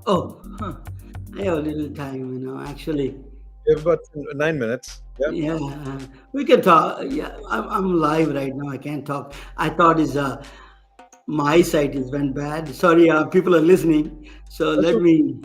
Oh, huh. I have a little time, actually. We have about 9 minutes. Yeah. Yeah, we can talk. Yeah, I'm live right now. I can't talk. I thought is my site is went bad. Sorry, people are listening. So That's let okay. me.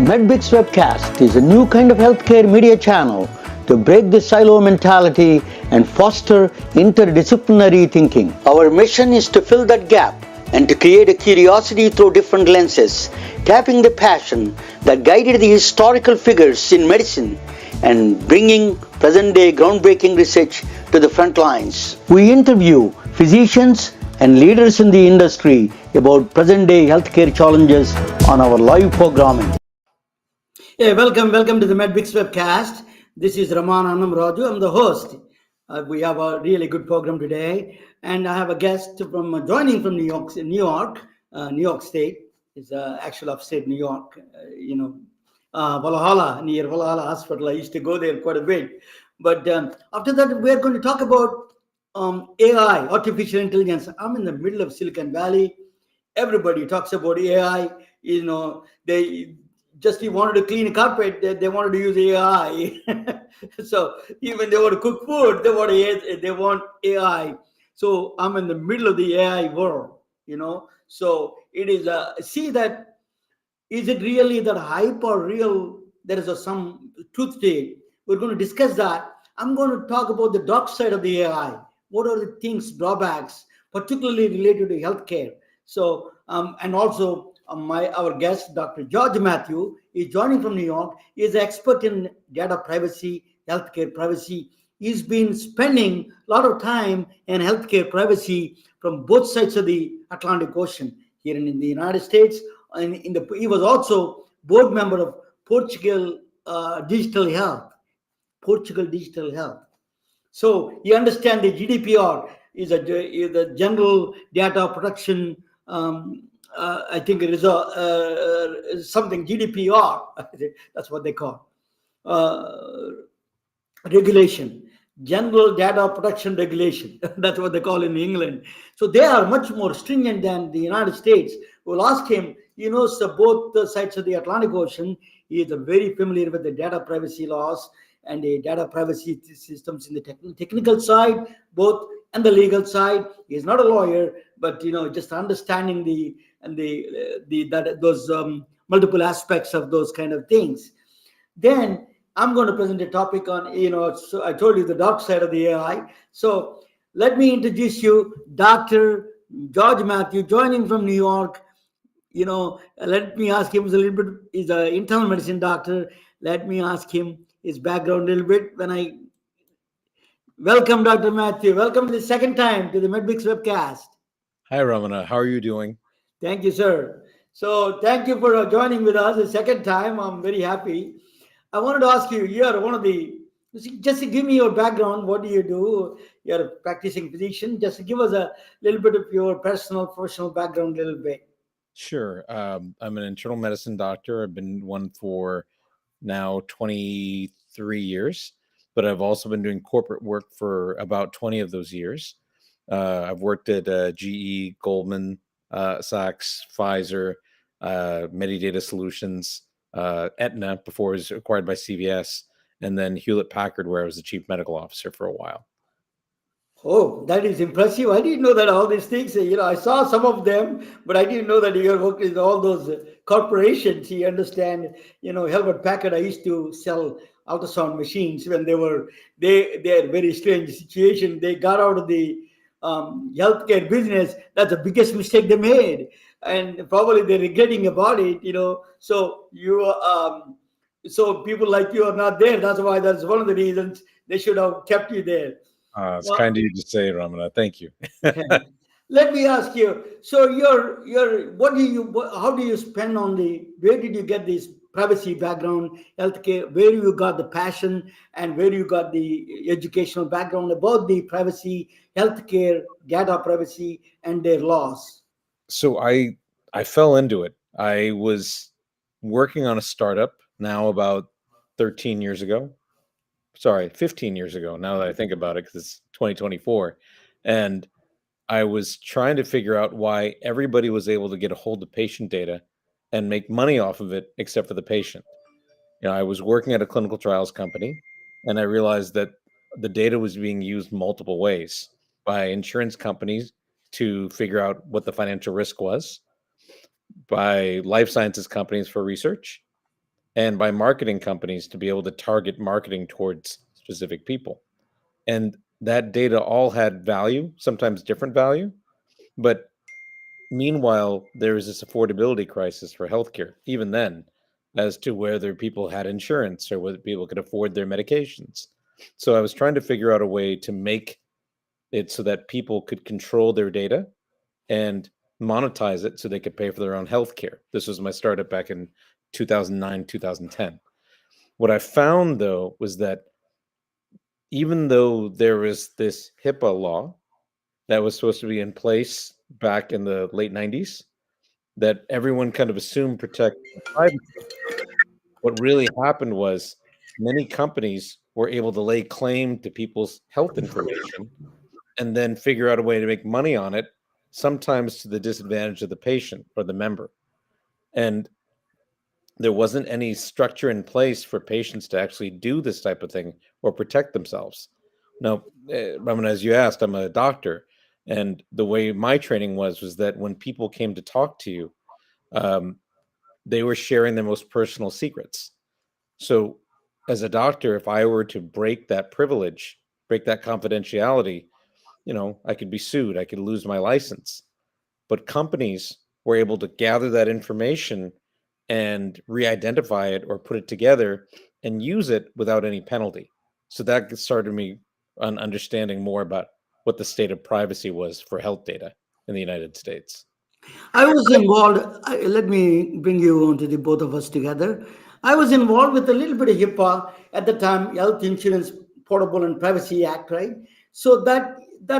MedBix Webcast is a new kind of healthcare media channel to break the silo mentality and foster interdisciplinary thinking. Our mission is to fill that gap and to create a curiosity through different lenses, tapping the passion that guided the historical figures in medicine and bringing present-day groundbreaking research to the front lines. We interview physicians and leaders in the industry about present-day healthcare challenges on our live programming. Yeah, welcome to the MedBix webcast. This is Raman Annam Raju. I'm the host. We have a really good program today, and I have a guest from joining from New York State. It's actual upstate New York. Valhalla, near Valhalla Hospital. I used to go there quite a bit. But after that, we're going to talk about AI, artificial intelligence. I'm in the middle of Silicon Valley. Everybody talks about AI. They just you wanted to clean a carpet, they wanted to use AI. So even they want to cook food, they want AI. So I'm in the middle of the AI world. So it is see that is it really that hype or real? There is some truth to it. We're going to discuss that. I'm going to talk about the dark side of the AI. What are the things, drawbacks, particularly related to healthcare? So, and also our guest, Dr. George Mathew, is joining from New York. He is an expert in data privacy, healthcare privacy. He's been spending a lot of time in healthcare privacy from both sides of the Atlantic Ocean here in the United States. And he was also board member of Digital Health. Portugal Digital Health. So you understand the GDPR is a general data protection. I think it is something GDPR. That's what they call regulation. General Data Protection Regulation. That's what they call in England. So they are much more stringent than the United States. We'll ask him. So both the sides of the Atlantic Ocean. He is very familiar with the data privacy laws and the data privacy systems in the technical side, both and the legal side. He is not a lawyer, but just understanding those multiple aspects of those kind of things. Then I'm going to present a topic on, so I told you the dark side of the AI. So let me introduce you, Dr. George Mathew, joining from New York. Let me ask him a little bit. He's an internal medicine doctor. Let me ask him his background a little bit. Welcome, Dr. Mathew. Welcome the second time to the MedBix webcast. Hi, Ramana. How are you doing? Thank you, sir. So thank you for joining with us the second time. I'm very happy. I wanted to ask you, you're one of the, just to give me your background. What do you do? You're a practicing physician. Just to give us a little bit of your personal, professional background a little bit. Sure. I'm an internal medicine doctor. I've been one for now 23 years, but I've also been doing corporate work for about 20 of those years. I've worked at GE, Goldman Sachs, Pfizer, Medidata Solutions, Aetna before it was acquired by CVS, and then Hewlett Packard, where I was the chief medical officer for a while. Oh, that is impressive. I didn't know that all these things, I saw some of them, but I didn't know that you worked in all those corporations. You understand, Hewlett Packard, I used to sell ultrasound machines when they're very strange situation. They got out of the healthcare business. That's the biggest mistake they made. And probably they're regretting about it, So so people like you are not there. That's one of the reasons they should have kept you there. It's kind of you to say, Ramana. Thank you. Let me ask you. So, how do you spend where did you get this privacy background, healthcare? Where you got the passion, and where you got the educational background about the privacy, healthcare, data privacy, and their laws? So I fell into it. I was working on a startup now about 13 years ago. Sorry, 15 years ago, now that I think about it, because it's 2024. And I was trying to figure out why everybody was able to get a hold of patient data and make money off of it, except for the patient. I was working at a clinical trials company, and I realized that the data was being used multiple ways by insurance companies to figure out what the financial risk was, by life sciences companies for research, and by marketing companies to be able to target marketing towards specific people. And that data all had value, sometimes different value. But meanwhile, there was this affordability crisis for healthcare, even then, as to whether people had insurance or whether people could afford their medications. So I was trying to figure out a way to make it so that people could control their data and monetize it so they could pay for their own healthcare. This was my startup back in 2009, 2010. What I found though was that even though there was this HIPAA law that was supposed to be in place back in the late 90s, that everyone kind of assumed protect privacy, what really happened was many companies were able to lay claim to people's health information and then figure out a way to make money on it, sometimes to the disadvantage of the patient or the member. And there wasn't any structure in place for patients to actually do this type of thing or protect themselves. Now, Raman, as you asked, I'm a doctor, and the way my training was that when people came to talk to you, um, they were sharing their most personal secrets. So, as a doctor, if I were to break that privilege, break that confidentiality, I could be sued, I could lose my license. But companies were able to gather that information and re-identify it or put it together and use it without any penalty. So that started me on understanding more about what the state of privacy was for health data in the United States. I was involved. Let me bring you on to the both of us together. I was involved with a little bit of HIPAA at the time, Health Insurance Portable and Privacy Act, right? So that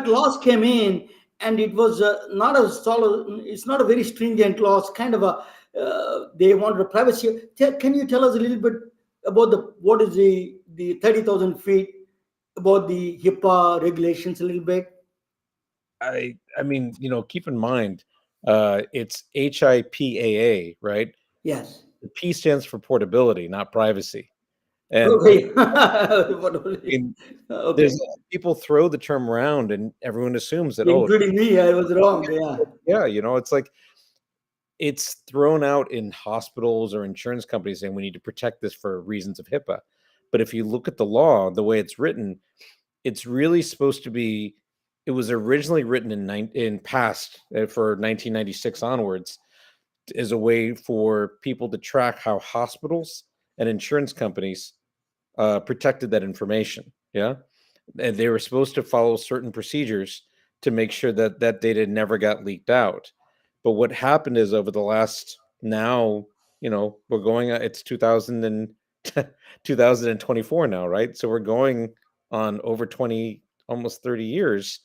laws came in, and it was not a solid. It's not a very stringent law. It's kind of a they wanted a privacy. Can you tell us a little bit about the what is the 30,000 feet about the HIPAA regulations a little bit? I mean, keep in mind, it's HIPAA, right? Yes. The P stands for portability, not privacy. And Okay. in Okay. there's people throw the term around and everyone assumes that, oh, Including me, I was wrong. Yeah. yeah, it's like it's thrown out in hospitals or insurance companies saying we need to protect this for reasons of HIPAA. But if you look at the law, the way it's written, it's really supposed to be. It was originally written in past for 1996 onwards as a way for people to track how hospitals and insurance companies protected that information. Yeah, and they were supposed to follow certain procedures to make sure that that data never got leaked out. But what happened is over the last now, we're going. It's 2000 and 2024 now, right? So we're going on over 20, almost 30 years.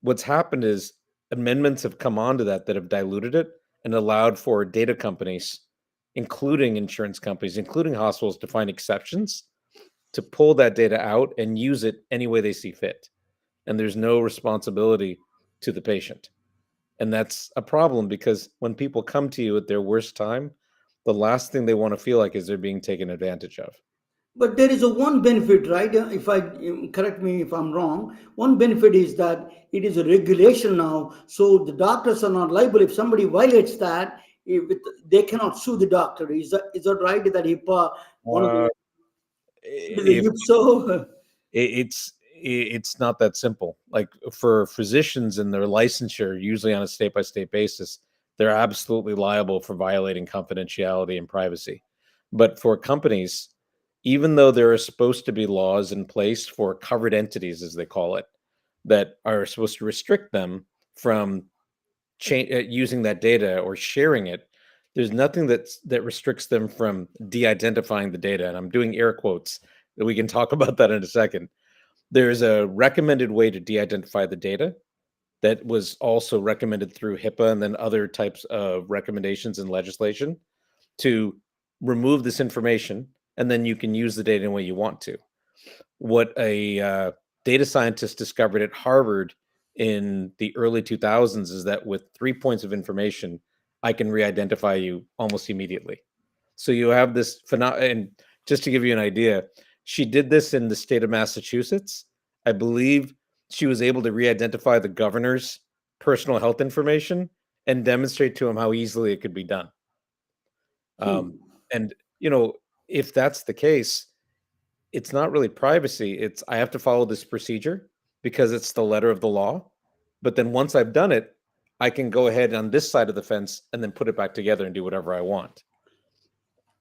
What's happened is amendments have come onto that have diluted it and allowed for data companies, including insurance companies, including hospitals, to find exceptions to pull that data out and use it any way they see fit. And there's no responsibility to the patient. And that's a problem because when people come to you at their worst time, the last thing they want to feel like is they're being taken advantage of. But there is a one benefit, right? If I correct me if I'm wrong, one benefit is that it is a regulation now, so the doctors are not liable if somebody violates that. If they cannot sue the doctor. Is that right? That HIPAA one of Uh, the if if so. it's not that simple. Like for physicians and their licensure, usually on a state by state basis, they're absolutely liable for violating confidentiality and privacy. But for companies, even though there are supposed to be laws in place for covered entities, as they call it, that are supposed to restrict them from using that data or sharing it, there's nothing that restricts them from de-identifying the data. And I'm doing air quotes. That we can talk about that in a second. There's a recommended way to de-identify the data that was also recommended through HIPAA and then other types of recommendations in legislation to remove this information, and then you can use the data in the way you want to. What a data scientist discovered at Harvard in the early 2000s is that with 3 points of information, I can re-identify you almost immediately. So you have this phenomenon. And just to give you an idea, she did this in the state of Massachusetts. I believe she was able to re-identify the governor's personal health information and demonstrate to him how easily it could be done. Hmm. And if that's the case, it's not really privacy. It's I have to follow this procedure because it's the letter of the law. But then once I've done it, I can go ahead on this side of the fence and then put it back together and do whatever I want.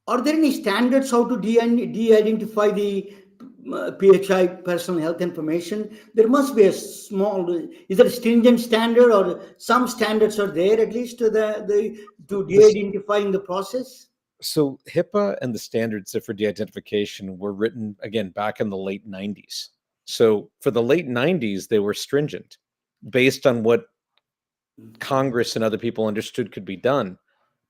Are there any standards how to de-identify the PHI, personal health information? There must be a small. Is there a stringent standard, or some standards are there at least to to de-identifying the process? So HIPAA and the standards for de-identification were written again back in the late 90s. So for the late 90s, they were stringent based on what Congress and other people understood could be done.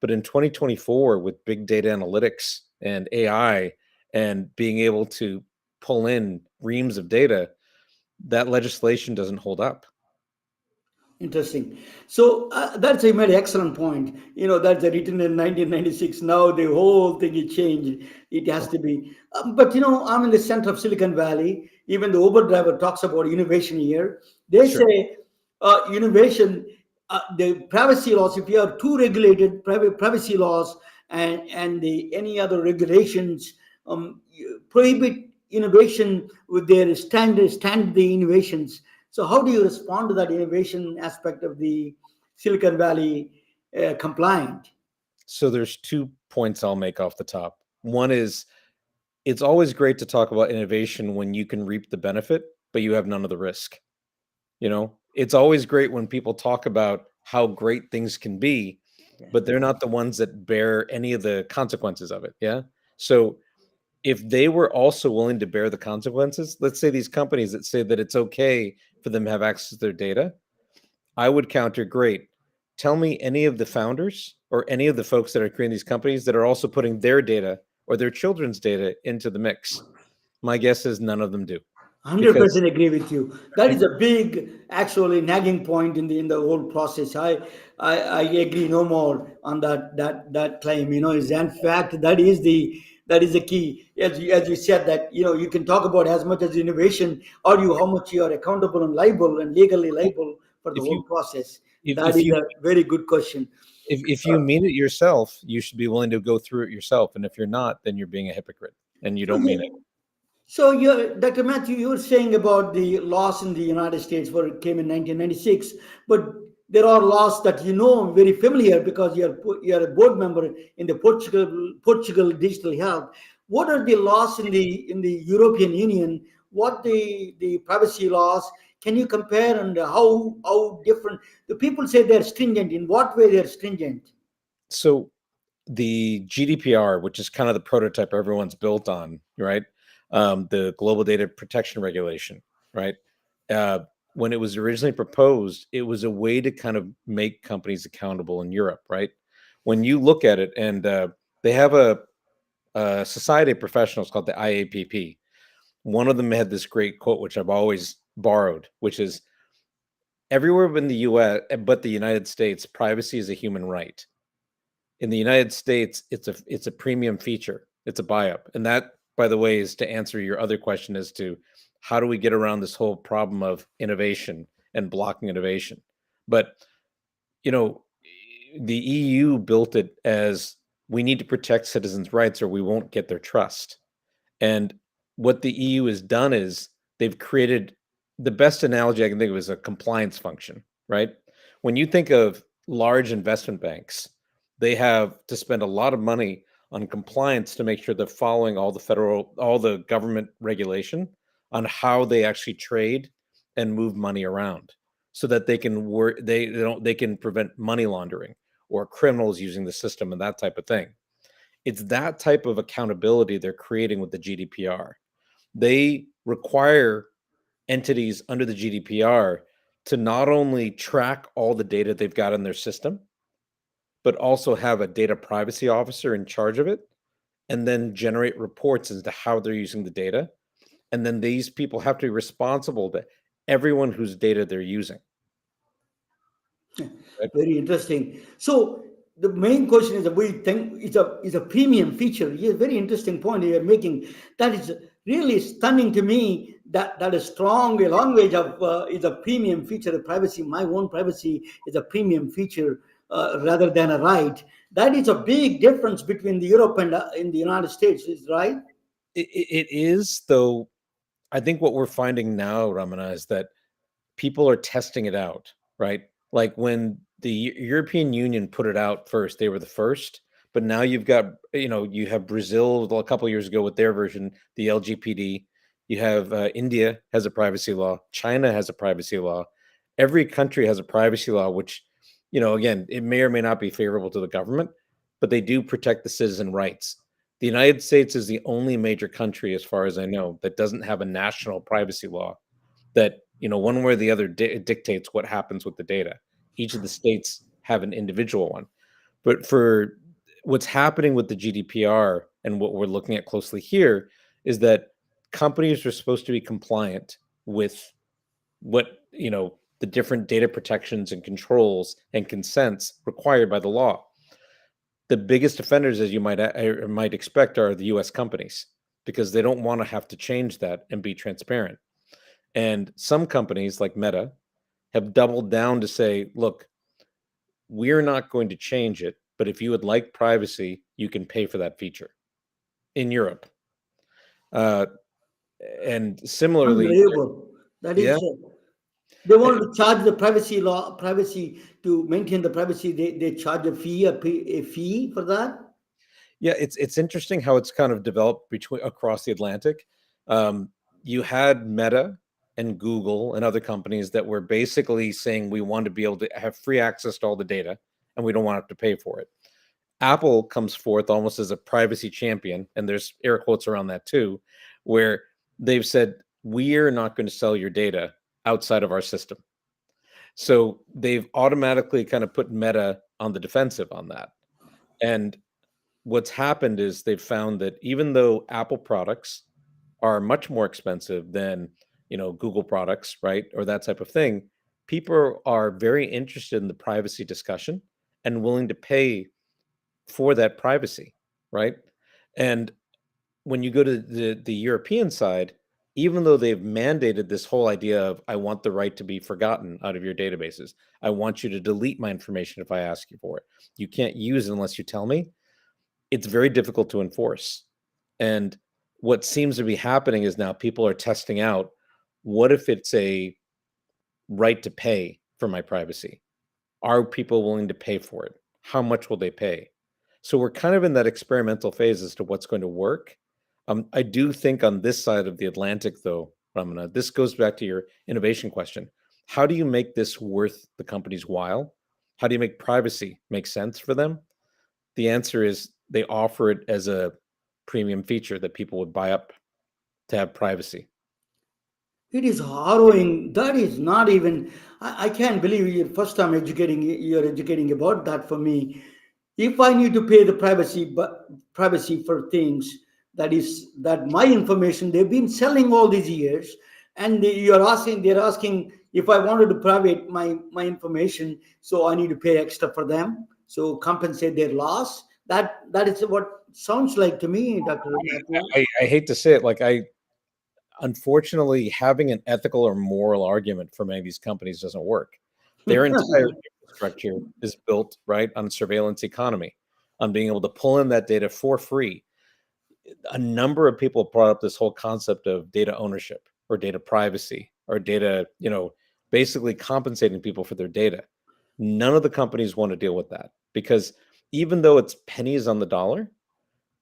But in 2024, with big data analytics and AI and being able to pull in reams of data, that legislation doesn't hold up. Interesting. So that's you made an excellent point. That's written in 1996. Now the whole thing is changed. It has to be. But I'm in the center of Silicon Valley. Even the Uber driver talks about innovation here. They Sure. say innovation, the privacy laws. If you have too regulated privacy laws and any other regulations prohibit innovation with their standard the innovations. So how do you respond to that innovation aspect of the Silicon Valley compliant? So there's 2 points I'll make off the top. One is it's always great to talk about innovation when you can reap the benefit, but you have none of the risk. It's always great when people talk about how great things can be, but they're not the ones that bear any of the consequences of it. Yeah. So if they were also willing to bear the consequences, let's say these companies that say that it's okay for them to have access to their data, I would counter, great. Tell me any of the founders or any of the folks that are creating these companies that are also putting their data or their children's data into the mix. My guess is none of them do. 100% agree with you. That is a big, actually, nagging point in the whole process. I agree no more on that claim. Is in fact that is the key. As you said that you can talk about as much as innovation, or how much you are accountable and liable and legally liable for the whole process. That is a very good question. If you mean it yourself, you should be willing to go through it yourself. And if you're not, then you're being a hypocrite and you don't mean it. So, Dr. Mathew, you were saying about the laws in the United States where it came in 1996, but there are laws that very familiar because you're a board member in the Portugal Digital Health. What are the laws in the European Union? What the privacy laws? Can you compare and how different? The people say they're stringent. In what way they're stringent? So the GDPR, which is kind of the prototype everyone's built on, right? The Global Data Protection Regulation, right? When it was originally proposed, it was a way to kind of make companies accountable in Europe, right? When you look at it, and they have a society of professionals called the IAPP. One of them had this great quote, which I've always borrowed, which is, everywhere in the US, but the United States, privacy is a human right. In the United States, it's a premium feature. It's a buy-up. And that, by the way, is to answer your other question as to how do we get around this whole problem of innovation and blocking innovation. But, the EU built it as we need to protect citizens' rights or we won't get their trust. And what the EU has done is they've created, the best analogy I can think of is a compliance function, right? When you think of large investment banks, they have to spend a lot of money on compliance to make sure they're following all the government regulation on how they actually trade and move money around, so that they can they can prevent money laundering or criminals using the system and that type of thing. It's that type of accountability they're creating with the GDPR. They require entities under the GDPR to not only track all the data they've got in their system, but also have a data privacy officer in charge of it, and then generate reports as to how they're using the data. And then these people have to be responsible to everyone whose data they're using. Very interesting. So the main question is that we think it's a premium feature. Yeah, very interesting point you're making. That is really stunning to me. That is strong language of is a premium feature of privacy. My own privacy is a premium feature rather than a right. That is a big difference between the Europe and in the United States, is right? It is, though. I think what we're finding now, Ramana, is that people are testing it out, right? Like when the European Union put it out first, they were the first. But now you've got, you have Brazil a couple of years ago with their version, the LGPD. You have India has a privacy law. China has a privacy law. Every country has a privacy law, which, again, it may or may not be favorable to the government, but they do protect the citizen rights. The United States is the only major country, as far as I know, that doesn't have a national privacy law that, one way or the other dictates what happens with the data. Each of the states have an individual one. But for what's happening with the GDPR and what we're looking at closely here is that companies are supposed to be compliant with what, the different data protections and controls and consents required by the law. The biggest offenders, as you might expect, are the US companies, because they don't want to have to change that and be transparent. And some companies like Meta have doubled down to say, look, we're not going to change it, but if you would like privacy, you can pay for that feature in Europe. And similarly, Unbelievable. That yeah, is, they want to charge the privacy to maintain the privacy. They charge a fee for that. yeah, it's interesting how it's kind of developed across the Atlantic. You had Meta and Google and other companies that were basically saying we want to be able to have free access to all the data, and we don't want to have to pay for it. Apple comes forth almost as a privacy champion, and there's air quotes around that too, where they've said, we're not going to sell your data outside of our system. So they've automatically kind of put Meta on the defensive on that. And what's happened is they've found that even though Apple products are much more expensive than, Google products, right, or that type of thing, people are very interested in the privacy discussion and willing to pay for that privacy, right? And when you go to the European side, even though they've mandated this whole idea of I want the right to be forgotten out of your databases, I want you to delete my information if I ask you for it. You can't use it unless you tell me. It's very difficult to enforce. And what seems to be happening is now people are testing out, what if it's a right to pay for my privacy? Are people willing to pay for it? How much will they pay? So we're kind of in that experimental phase as to what's going to work. I do think on this side of the Atlantic, though, Ramana, this goes back to your innovation question. How do you make this worth the company's while? How do you make privacy make sense for them? The answer is they offer it as a premium feature that people would buy up to have privacy. It is harrowing. That is not even. I can't believe you're first time You're educating about that for me. If I need to pay the privacy for things that my information they've been selling all these years, and they're asking if I wanted to private my information, so I need to pay extra for them, so compensate their loss. That is what sounds like to me, Dr. Mathew. I hate to say it, unfortunately, having an ethical or moral argument for many of these companies doesn't work. Their entire infrastructure is built right on surveillance economy, on being able to pull in that data for free. A number of people brought up this whole concept of data ownership or data privacy or data, basically compensating people for their data. None of the companies want to deal with that, because even though it's pennies on the dollar,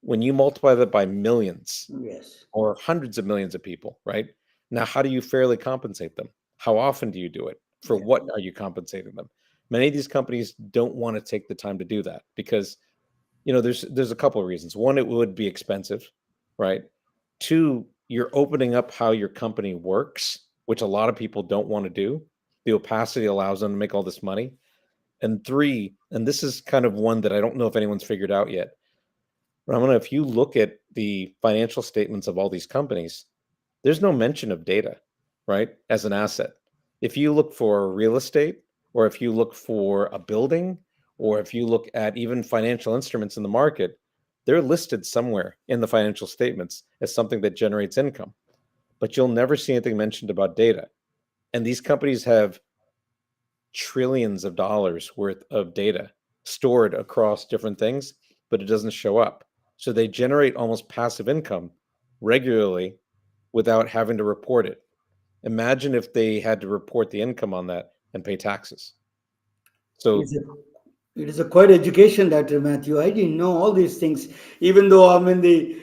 when you multiply that by millions Yes. or hundreds of millions of people, right? Now, how do you fairly compensate them? How often do you do it? For Yeah. what are you compensating them? Many of these companies don't want to take the time to do that because, there's a couple of reasons. One, it would be expensive, right? Two, you're opening up how your company works, which a lot of people don't want to do. The opacity allows them to make all this money. And three, and this is kind of one that I don't know if anyone's figured out yet, Ramana, if you look at the financial statements of all these companies, there's no mention of data, right, as an asset. If you look for real estate, or if you look for a building, or if you look at even financial instruments in the market, they're listed somewhere in the financial statements as something that generates income. But you'll never see anything mentioned about data. And these companies have trillions of dollars worth of data stored across different things, but it doesn't show up. So they generate almost passive income regularly without having to report it. Imagine if they had to report the income on that and pay taxes. So It's a It is a quite education, Dr. Matthew. I didn't know all these things, even though I'm in the,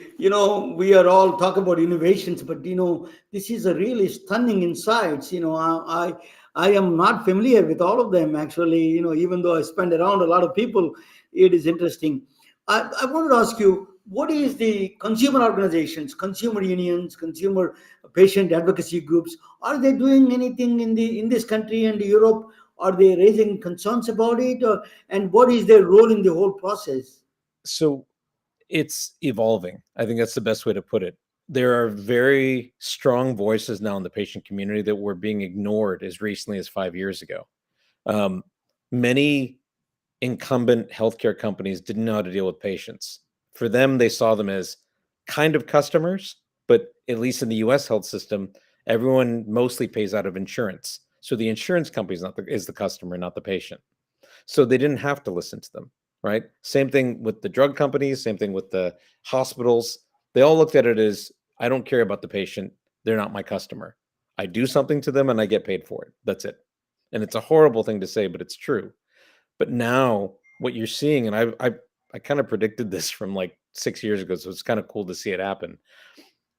we are all talk about innovations, but this is a really stunning insights. I am not familiar with all of them actually. Even though I spend around a lot of people, it is interesting. I wanted to ask you, what is the consumer organizations, consumer unions, consumer patient advocacy groups? Are they doing anything in this country and Europe? Are they raising concerns about it, and what is their role in the whole process? so it's evolving. I think that's the best way to put it. There are very strong voices now in the patient community that were being ignored as recently as 5 years ago. Many incumbent healthcare companies didn't know how to deal with patients. For them, they saw them as kind of customers, but at least in the US health system, everyone mostly pays out of insurance. So the insurance company is the customer, not the patient. So they didn't have to listen to them, right? Same thing with the drug companies, same thing with the hospitals. They all looked at it as, I don't care about the patient. They're not my customer. I do something to them and I get paid for it. That's it. And it's a horrible thing to say, but it's true. But now what you're seeing, and I kind of predicted this from like 6 years ago, so it's kind of cool to see it happen.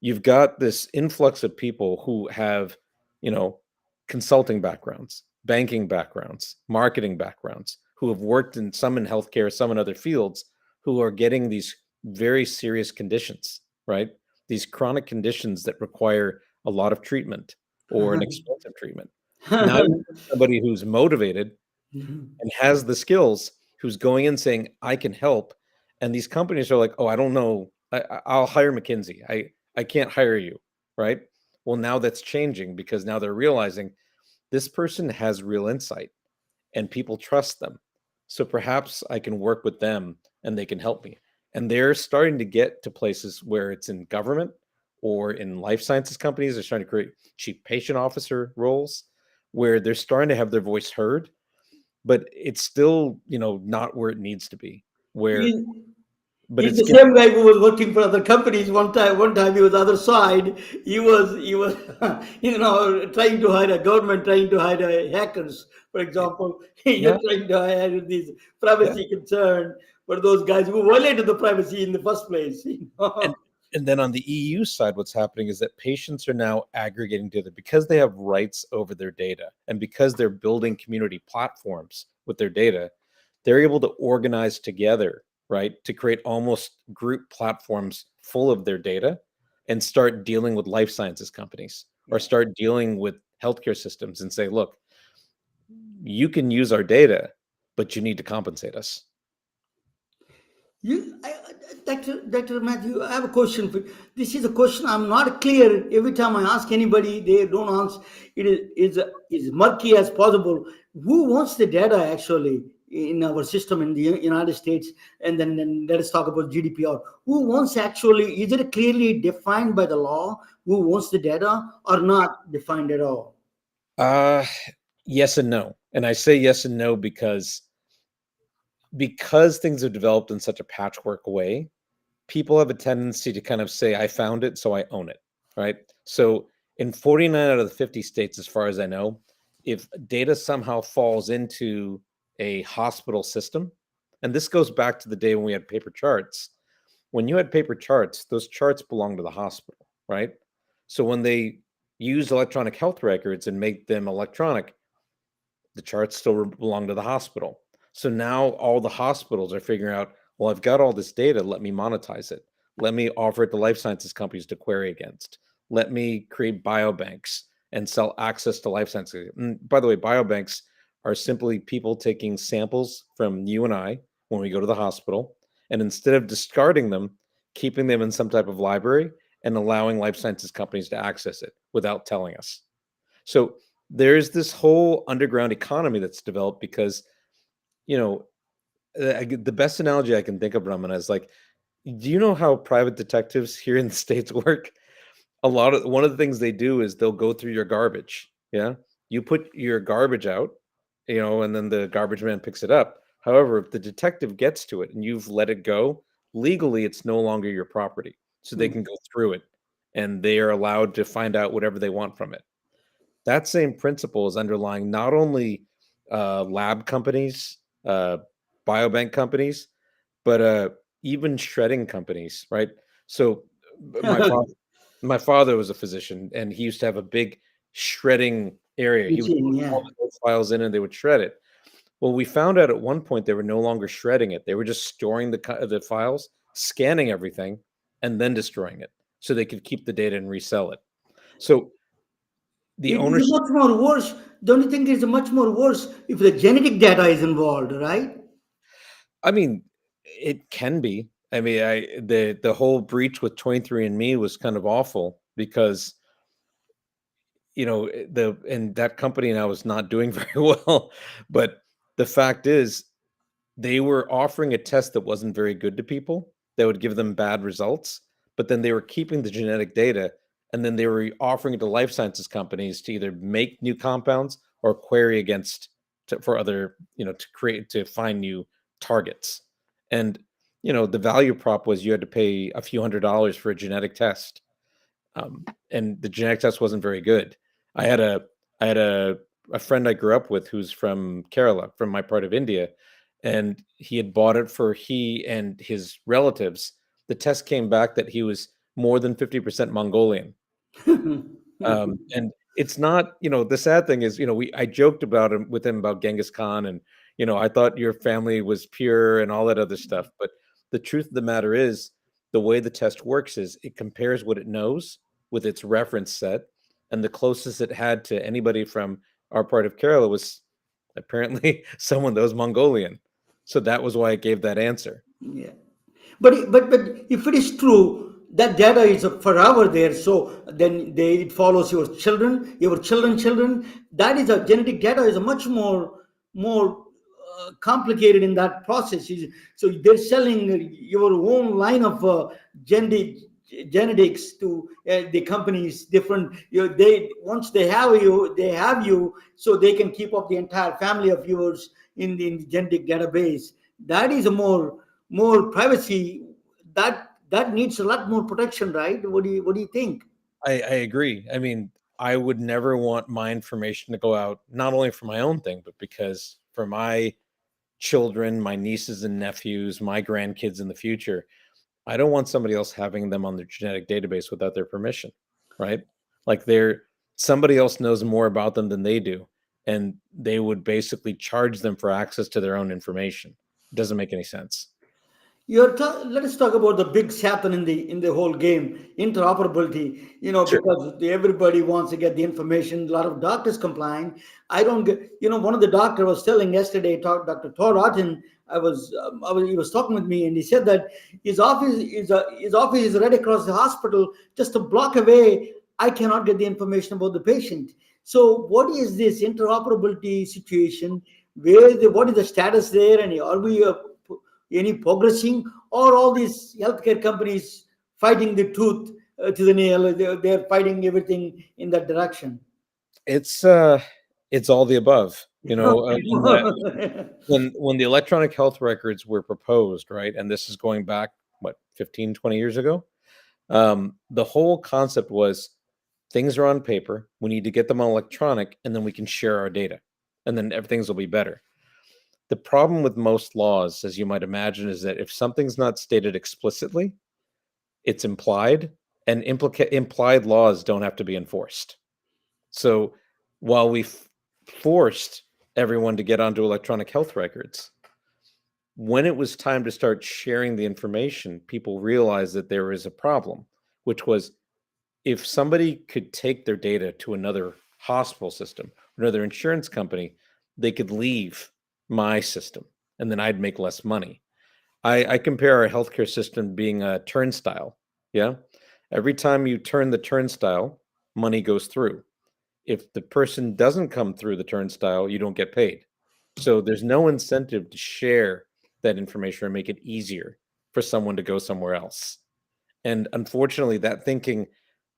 You've got this influx of people who have, you know, consulting backgrounds, banking backgrounds, marketing backgrounds, who have worked in some in healthcare, some in other fields, who are getting these very serious conditions, right? These chronic conditions that require a lot of treatment or an expensive treatment. Now you have somebody who's motivated and has the skills who's going in saying, I can help. And these companies are like, oh, I don't know. I'll hire McKinsey. I can't hire you. Right. Well, now that's changing because now they're realizing this person has real insight and people trust them. So perhaps I can work with them and they can help me. And they're starting to get to places where it's in government or in life sciences companies. They're starting to create chief patient officer roles where they're starting to have their voice heard, but it's still, not where it needs to be. Where, He, but he's it's the getting, same guy who was working for other companies. One time he was the other side. He was trying to hire a government, trying to hire hackers, for example. yeah, You're trying to hire these yeah. privacy concern for those guys who violated the privacy in the first place. And and then on the EU side, what's happening is that patients are now aggregating data because they have rights over their data and because they're building community platforms with their data, they're able to organize together, right, to create almost group platforms full of their data and start dealing with life sciences companies or start dealing with healthcare systems and say, look, you can use our data, but you need to compensate us. Dr. Matthew, I have a question for you. This is a question I'm not clear. Every time I ask anybody, they don't answer. It is murky as possible. Who wants the data actually in our system in the United States? And then let us talk about GDPR. Who wants actually, is it clearly defined by the law? Who wants the data or not defined at all? Uh yes and no. And I say yes and no because things are developed in such a patchwork way, people have a tendency to kind of say, I found it, so I own it, right? So in 49 out of the 50 states, as far as I know, if data somehow falls into a hospital system, and this goes back to the day when we had paper charts, when you had paper charts, those charts belong to the hospital, right? So when they use electronic health records and make them electronic, the charts still belong to the hospital. So now all the hospitals are figuring out, well, I've got all this data. Let me monetize it. Let me offer it to life sciences companies to query against. Let me create biobanks and sell access to life sciences. And by the way, biobanks are simply people taking samples from you and I when we go to the hospital, and instead of discarding them, keeping them in some type of library and allowing life sciences companies to access it without telling us. So there's this whole underground economy that's developed because, you know, the best analogy I can think of, Ramana, is like, do you know how private detectives here in the States work? One of the things they do is they'll go through your garbage. Yeah. You put your garbage out, and then the garbage man picks it up. However, if the detective gets to it and you've let it go, legally it's no longer your property. So they can go through it and they are allowed to find out whatever they want from it. That same principle is underlying not only lab companies, biobank companies, but even shredding companies, right? So my father, my father was a physician, and he used to have a big shredding area. He would Machine, put yeah. all the files in, and they would shred it. Well, we found out at one point they were no longer shredding it; they were just storing the files, scanning everything, and then destroying it, so they could keep the data and resell it. So the It is ownership. much more worse. Don't you think it's much more worse if the genetic data is involved, right? I mean, it can be. I mean, the whole breach with 23andMe was kind of awful because the and that company now is not doing very well. But the fact is, they were offering a test that wasn't very good to people that would give them bad results, but then they were keeping the genetic data and then they were offering it to life sciences companies to either make new compounds or query against for other, to find new targets. And the value prop was you had to pay a few $100s for a genetic test, and the genetic test wasn't very good. I had a friend I grew up with who's from Kerala, from my part of India, and he had bought it for he and his relatives. The test came back that he was more than 50% Mongolian. And it's not, the sad thing is, I joked about him with him about Genghis Khan, and I thought your family was pure and all that other stuff. But the truth of the matter is, the way the test works is it compares what it knows with its reference set, and the closest it had to anybody from our part of Kerala was apparently someone that was Mongolian. So that was why it gave that answer. Yeah. But if it is true that data is forever there, so then it follows your children. That is a genetic data is a much more complicated in that process. So they're selling your own line of genetic genetics to the companies different. They once they have you, so they can keep up the entire family of yours in the genetic database. That is a more privacy that needs a lot more protection, right? What do you think? I agree. I mean, I would never want my information to go out, not only for my own thing, but because for my children, my nieces and nephews, my grandkids in the future, I don't want somebody else having them on their genetic database without their permission, right? Like somebody else knows more about them than they do, and they would basically charge them for access to their own information. It doesn't make any sense. Let us talk about the big Satan in the whole game, interoperability. Sure. Because everybody wants to get the information. A lot of doctors complying. I don't get. One of the doctor was telling yesterday, Dr. Todd Otten. He was talking with me, and he said that his office is right across the hospital, just a block away. I cannot get the information about the patient. So, what is this interoperability situation? What is the status there, and are we any progressing, or all these healthcare companies fighting the tooth to the nail? They're fighting everything in that direction. It's it's all the above. When the electronic health records were proposed, right, and this is going back what 15, 20 years ago, the whole concept was things are on paper, we need to get them on electronic, and then we can share our data, and then everything's will be better. The problem with most laws, as you might imagine, is that if something's not stated explicitly, it's implied, and implied laws don't have to be enforced. So while we forced everyone to get onto electronic health records, when it was time to start sharing the information, people realized that there is a problem, which was if somebody could take their data to another hospital system, another insurance company, they could leave my system and then I'd make less money. I compare our healthcare system being a turnstile. Yeah. Every time you turn the turnstile, money goes through. If the person doesn't come through the turnstile, you don't get paid. So there's no incentive to share that information or make it easier for someone to go somewhere else. And unfortunately, that thinking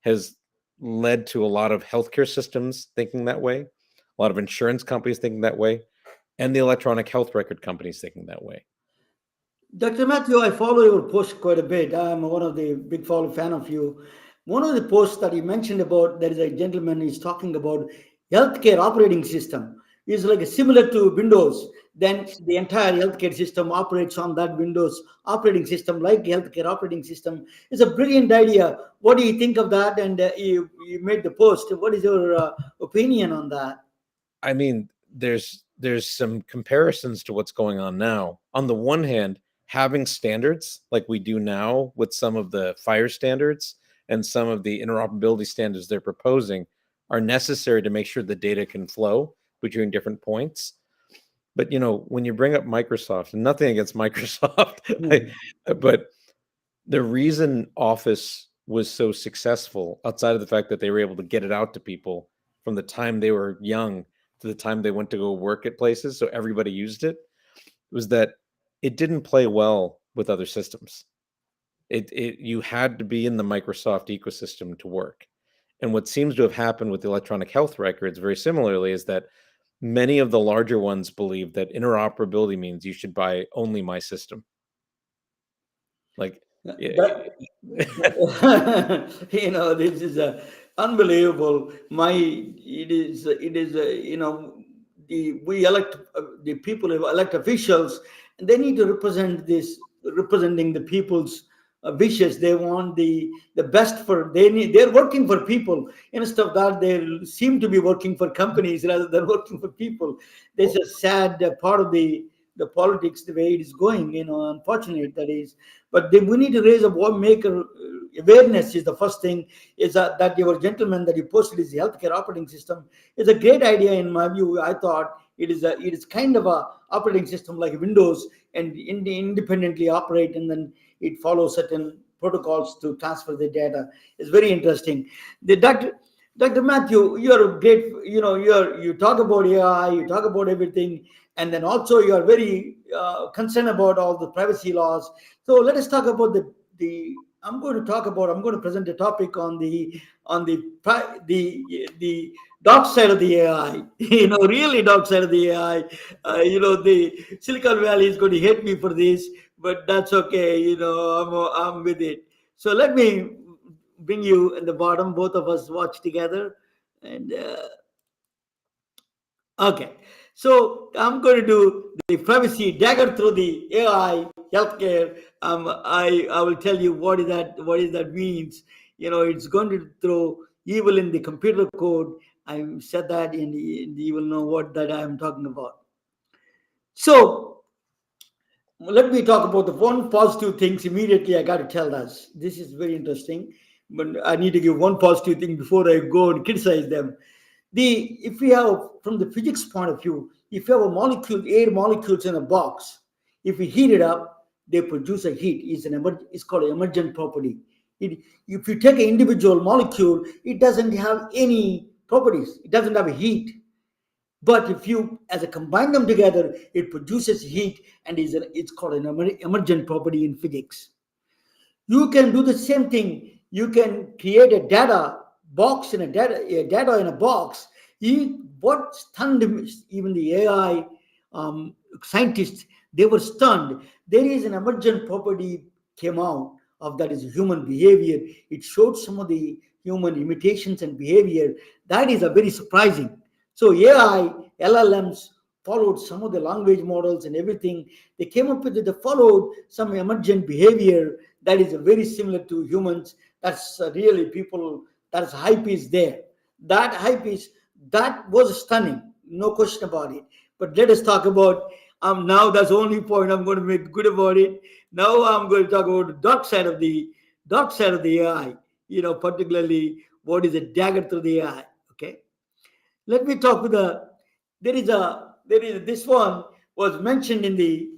has led to a lot of healthcare systems thinking that way, a lot of insurance companies thinking that way. and the electronic health record companies thinking that way. Dr. Matthew, I follow your post quite a bit. I'm one of the big follow fan of you. One of the posts that you mentioned about, there is a gentleman is talking about healthcare operating system is like similar to Windows. Then the entire healthcare system operates on that Windows operating system, like healthcare operating system. It's a brilliant idea. What do you think of that? And you made the post. What is your opinion on that? I mean, there's some comparisons to what's going on now. On the one hand, having standards like we do now with some of the fire standards and some of the interoperability standards they're proposing are necessary to make sure the data can flow between different points. But when you bring up Microsoft, and nothing against Microsoft, but the reason Office was so successful, outside of the fact that they were able to get it out to people from the time they were young to the time they went to go work at places, so everybody used it, was that it didn't play well with other systems. You had to be in the Microsoft ecosystem to work. And what seems to have happened with the electronic health records very similarly is that many of the larger ones believe that interoperability means you should buy only my system. Like, this is unbelievable. We elect the people who elect officials, and they need to representing the people's wishes. They want the best they're working for people. Instead of that, they seem to be working for companies rather than working for people. This is a sad part of the politics, the way it is going, unfortunate that is. But we need to raise awareness is the first thing, is that your gentleman that you posted is the healthcare operating system. It's a great idea in my view. I thought it is kind of a operating system like Windows, and independently operate, and then it follows certain protocols to transfer the data. It's very interesting. Dr. Matthew, you're a great, you talk about AI, you talk about everything, and then also you are very concerned about all the privacy laws. So let us talk about I'm going to present a topic on the dark side of the AI, really dark side of the AI. The Silicon Valley is going to hate me for this, but that's okay. I'm with it. So let me bring you in the bottom. Both of us watch together, and okay. So I'm going to do the privacy dagger through the AI healthcare. I will tell you what is that means. It's going to throw evil in the computer code. I said that, and you will know what that I'm talking about. So let me talk about the one positive things immediately. I got to tell us. This is very interesting, but I need to give one positive thing before I go and criticize them. If we have, from the physics point of view, if you have air molecules in a box, if we heat it up, they produce a heat. It's called an emergent property. If you take an individual molecule, it doesn't have any properties. It doesn't have a heat. But if you, as a combine them together, it produces heat, and it's called an emergent property in physics. You can do the same thing. You can create a data in a box. What stunned even the AI scientists, they were stunned. There is an emergent property came out of that is human behavior. It showed some of the human imitations and behavior. That is a very surprising. So AI, LLMs followed some of the language models and everything. They came up with it. They followed some emergent behavior that is very similar to humans. That's really people. That's hype is there. That was stunning, no question about it. But let us talk about now. That's the only point I'm going to make good about it. Now I'm going to talk about the dark side of the AI. Particularly what is a dagger through the AI. Okay, let me talk with this one was mentioned in they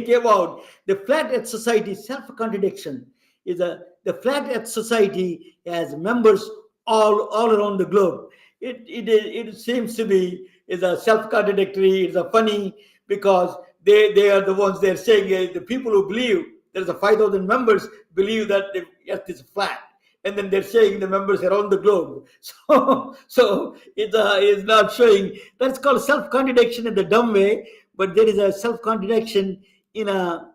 came out. The flat earth society self-contradiction is the flat earth society has members all around the globe. It seems to be is a self-contradictory. It's a funny because they are the ones they're saying the people who believe there's a 5,000 members believe that the earth is flat, and then they're saying the members around the globe. So it's not showing. That's called self-contradiction in the dumb way, but there is a self-contradiction in a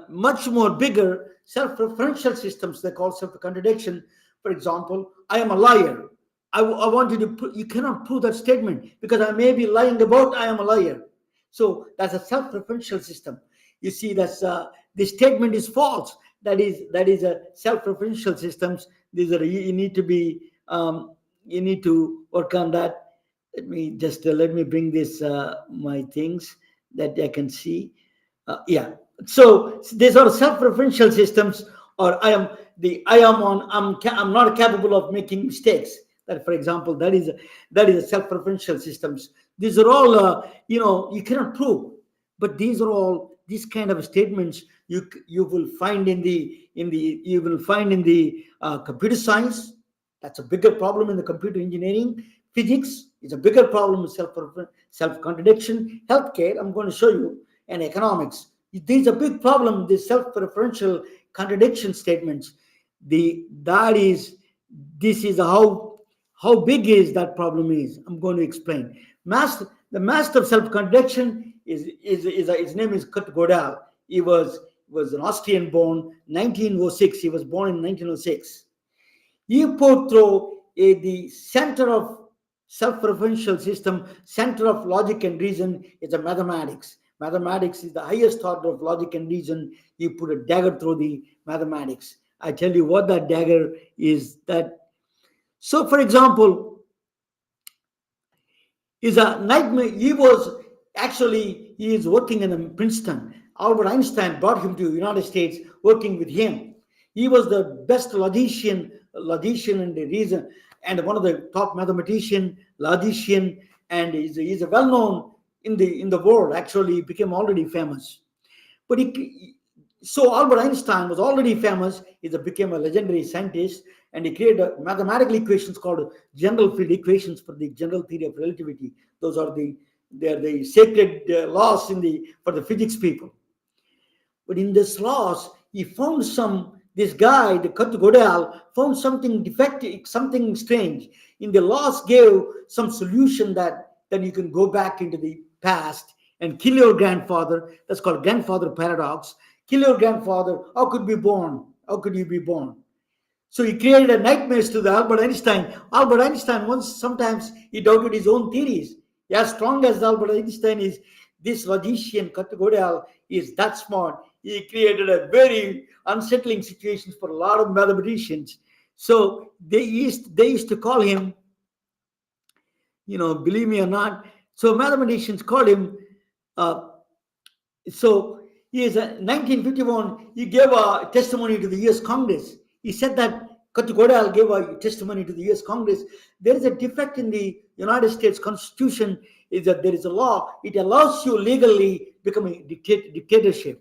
much more bigger self-referential systems. They call self-contradiction. For example, I am a liar. I want you to you cannot prove that statement because I may be lying about I am a liar. So that's a self-referential system. You see, that's the statement is false. That is a self-referential systems. These are you need to be you need to work on that. Let me bring this my things that I can see. Yeah. So these are self-referential systems, or I'm not capable of making mistakes. That, for example, that is a self-referential systems. These are all you cannot prove, but these are all these kind of statements you will find in the computer science. That's a bigger problem in the computer engineering. Physics is a bigger problem with self-contradiction. Healthcare, I'm going to show you, and economics. There's a big problem, the self-referential contradiction statements. This is how big is that problem is. I'm going to explain. The master of self-contradiction is his name is Kurt Gödel. He was an Austrian born 1906. He was born in 1906. He put through the center of self-referential system, center of logic and reason is a mathematics. Mathematics is the highest order of logic and reason. You put a dagger through the mathematics. I tell you what that dagger is. So, for example, is a nightmare. He is working in Princeton. Albert Einstein brought him to the United States, working with him. He was the best logician and the reason, and one of the top logician, and he's a well-known in the world. Actually, he became already famous. But so Albert Einstein was already famous. He became a legendary scientist, and he created mathematical equations called general field equations for the general theory of relativity. Those are the sacred laws for the physics people. But in this laws, he found this guy, the Kurt Gödel, found something defective, something strange. In the laws gave some solution that you can go back into the past and kill your grandfather. That's called grandfather paradox. Kill your grandfather. How could you be born? So he created a nightmares to the Albert Einstein. Albert Einstein sometimes he doubted his own theories. As strong as Albert Einstein is, this logician Kurt Gödel is that smart. He created a very unsettling situation for a lot of mathematicians. So they used to call him, believe me or not. So mathematicians called him. So he is 1951. He gave a testimony to the U.S. Congress. He said that Kurt Gödel gave a testimony to the U.S. Congress. There is a defect in the United States Constitution. Is that there is a law. It allows you legally become a dictatorship.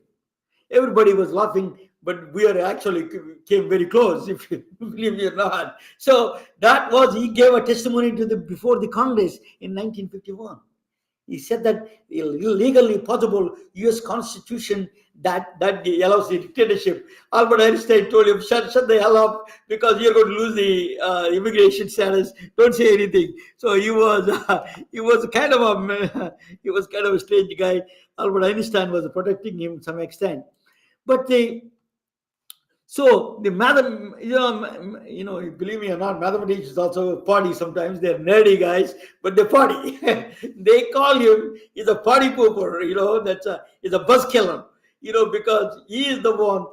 Everybody was laughing, but we actually came very close, if you believe me or not. So he gave a testimony before the Congress in 1951. He said that legally possible U.S. Constitution that allows the dictatorship. Albert Einstein told him, shut the hell up, because you're going to lose the immigration status. Don't say anything. So he was kind of a strange guy. Albert Einstein was protecting him to some extent. But believe me or not, mathematicians also party sometimes. They're nerdy guys, but they party. They call him, he's a party pooper, he's a buzz killer, because he is the one,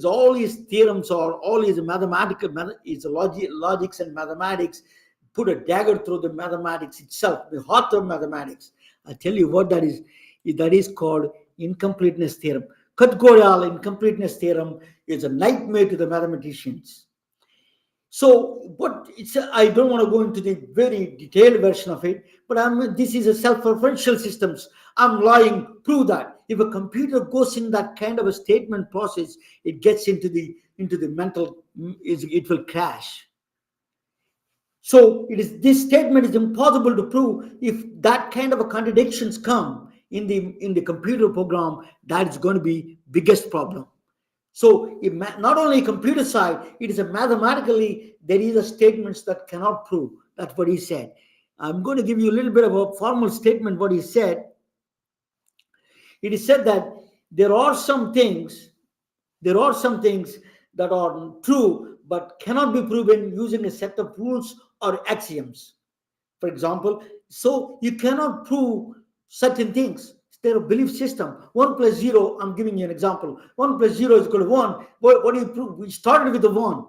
all his theorems are, all his his logics and mathematics, put a dagger through the mathematics itself, the heart of mathematics. I tell you what that is. That is called incompleteness theorem. Kurt Gödel incompleteness theorem is a nightmare to the mathematicians. So, I don't want to go into the very detailed version of it, but this is a self-referential systems. I'm lying, prove that. If a computer goes in that kind of a statement process, it gets into the mental, it will crash. So this statement is impossible to prove. If that kind of a contradictions come in the computer program, that is going to be biggest problem. So not only computer side, it is a mathematically, there is a statements that cannot prove. That's what he said. I'm going to give you a little bit of a formal statement what he said. It is said that there are some things that are true but cannot be proven using a set of rules or axioms. For example, so you cannot prove certain things. They're a belief system. 1 plus 0, I'm giving you an example. 1 plus 0 is equal to 1. What do you prove? We started with the 1.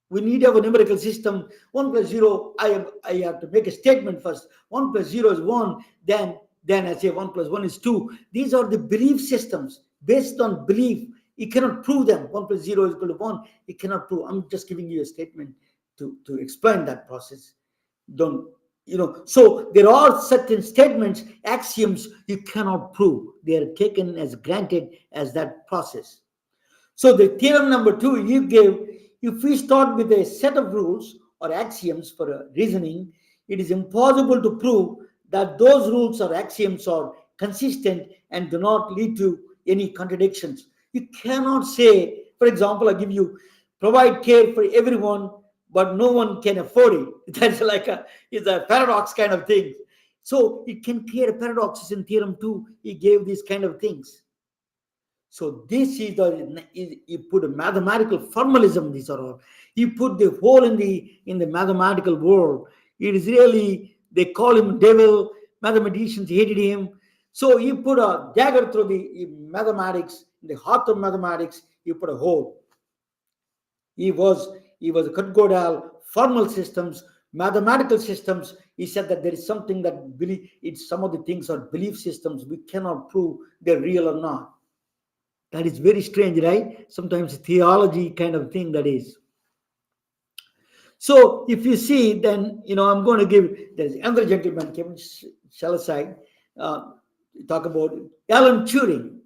We need to have a numerical system. 1 plus 0, I have to make a statement first. 1 plus 0 is 1. Then I say 1 plus 1 is 2. These are the belief systems based on belief. You cannot prove them. 1 plus 0 is equal to 1. You cannot prove. I'm just giving you a statement to explain that process. So there are certain statements, axioms you cannot prove. They are taken as granted as that process. So the theorem number 2 you gave, if we start with a set of rules or axioms for a reasoning, it is impossible to prove that those rules or axioms are consistent and do not lead to any contradictions. You cannot say, for example, I give you, provide care for everyone, but no one can afford it. That's it's a paradox kind of thing. So it can create a paradox. In theorem 2, he gave these kind of things. So this is you put a mathematical formalism. These are all. You put the whole in the mathematical world. It is really, they call him devil. Mathematicians hated him. So you put a dagger through the mathematics, the heart of mathematics. You put a hole. He was a Kutgodal, formal systems, mathematical systems. He said that there is something that some of the things are belief systems. We cannot prove they're real or not. That is very strange, right? Sometimes theology kind of thing that is. So if you see, then, I'm going to give, there's another gentleman, Kevin Shalaside, talk about Alan Turing.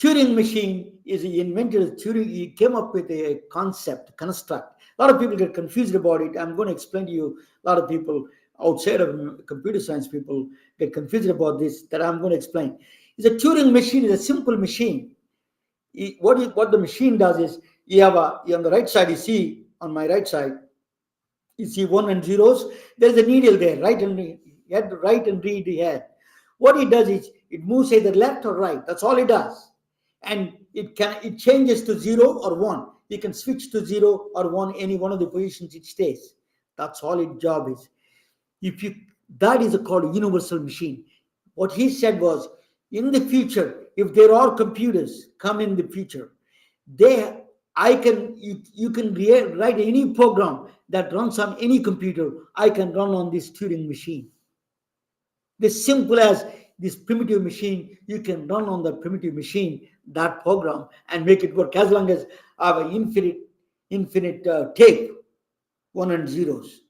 Turing machine is he invented Turing. He came up with a concept, construct. A lot of people get confused about it. I'm going to explain to you. A lot of people outside of computer science people get confused about this. That I'm going to explain. It's a Turing machine. Is a simple machine. What the machine does is you have on the right side. You see on my right side, you see 1 and zeros. There's a needle there, right and read here. What it does is it moves either left or right. That's all it does. And it changes to 0 or 1. You can switch to 0 or 1, any one of the positions it stays. That's all its job is. That is called a universal machine. What he said was, in the future, if there are computers come in the future, you can write any program that runs on any computer. I can run on this Turing machine. This simple as this primitive machine, you can run on the primitive machine that program and make it work as long as I have an infinite tape, 1 and zeros.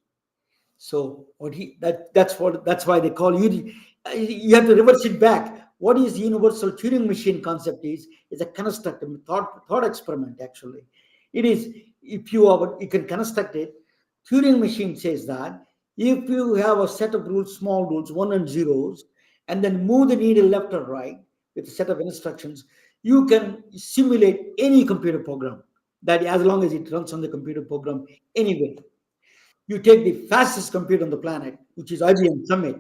So that's why they call you. You have to reverse it back. What is universal Turing machine concept is a construct, a thought experiment. Actually, it is if you can construct it. Turing machine says that if you have a set of rules, small rules, 1 and zeros, and then move the needle left or right with a set of instructions, you can simulate any computer program, that as long as it runs on the computer program anyway. You take the fastest computer on the planet, which is IBM Summit.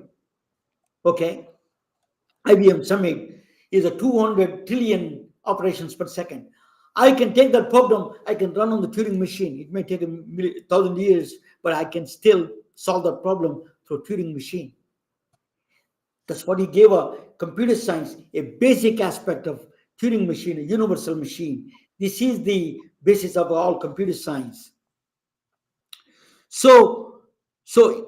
Okay, IBM Summit is a 200 trillion operations per second. I can take that program, I can run on the Turing machine. It may take 1,000 years, but I can still solve that problem through Turing machine. That's what he gave a computer science, a basic aspect of Turing machine, a universal machine. This is the basis of all computer science. So they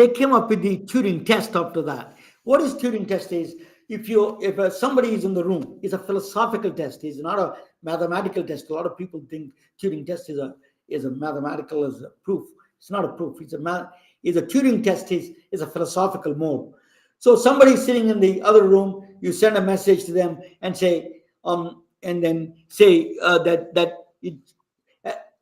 came up with the Turing test after that. What is Turing test is, if somebody is in the room, it's a philosophical test. It's not a mathematical test. A lot of people think Turing test is a mathematical as a proof. It's not a proof. It's a Turing test is a philosophical mode. So somebody sitting in the other room, you send a message to them and say, and then say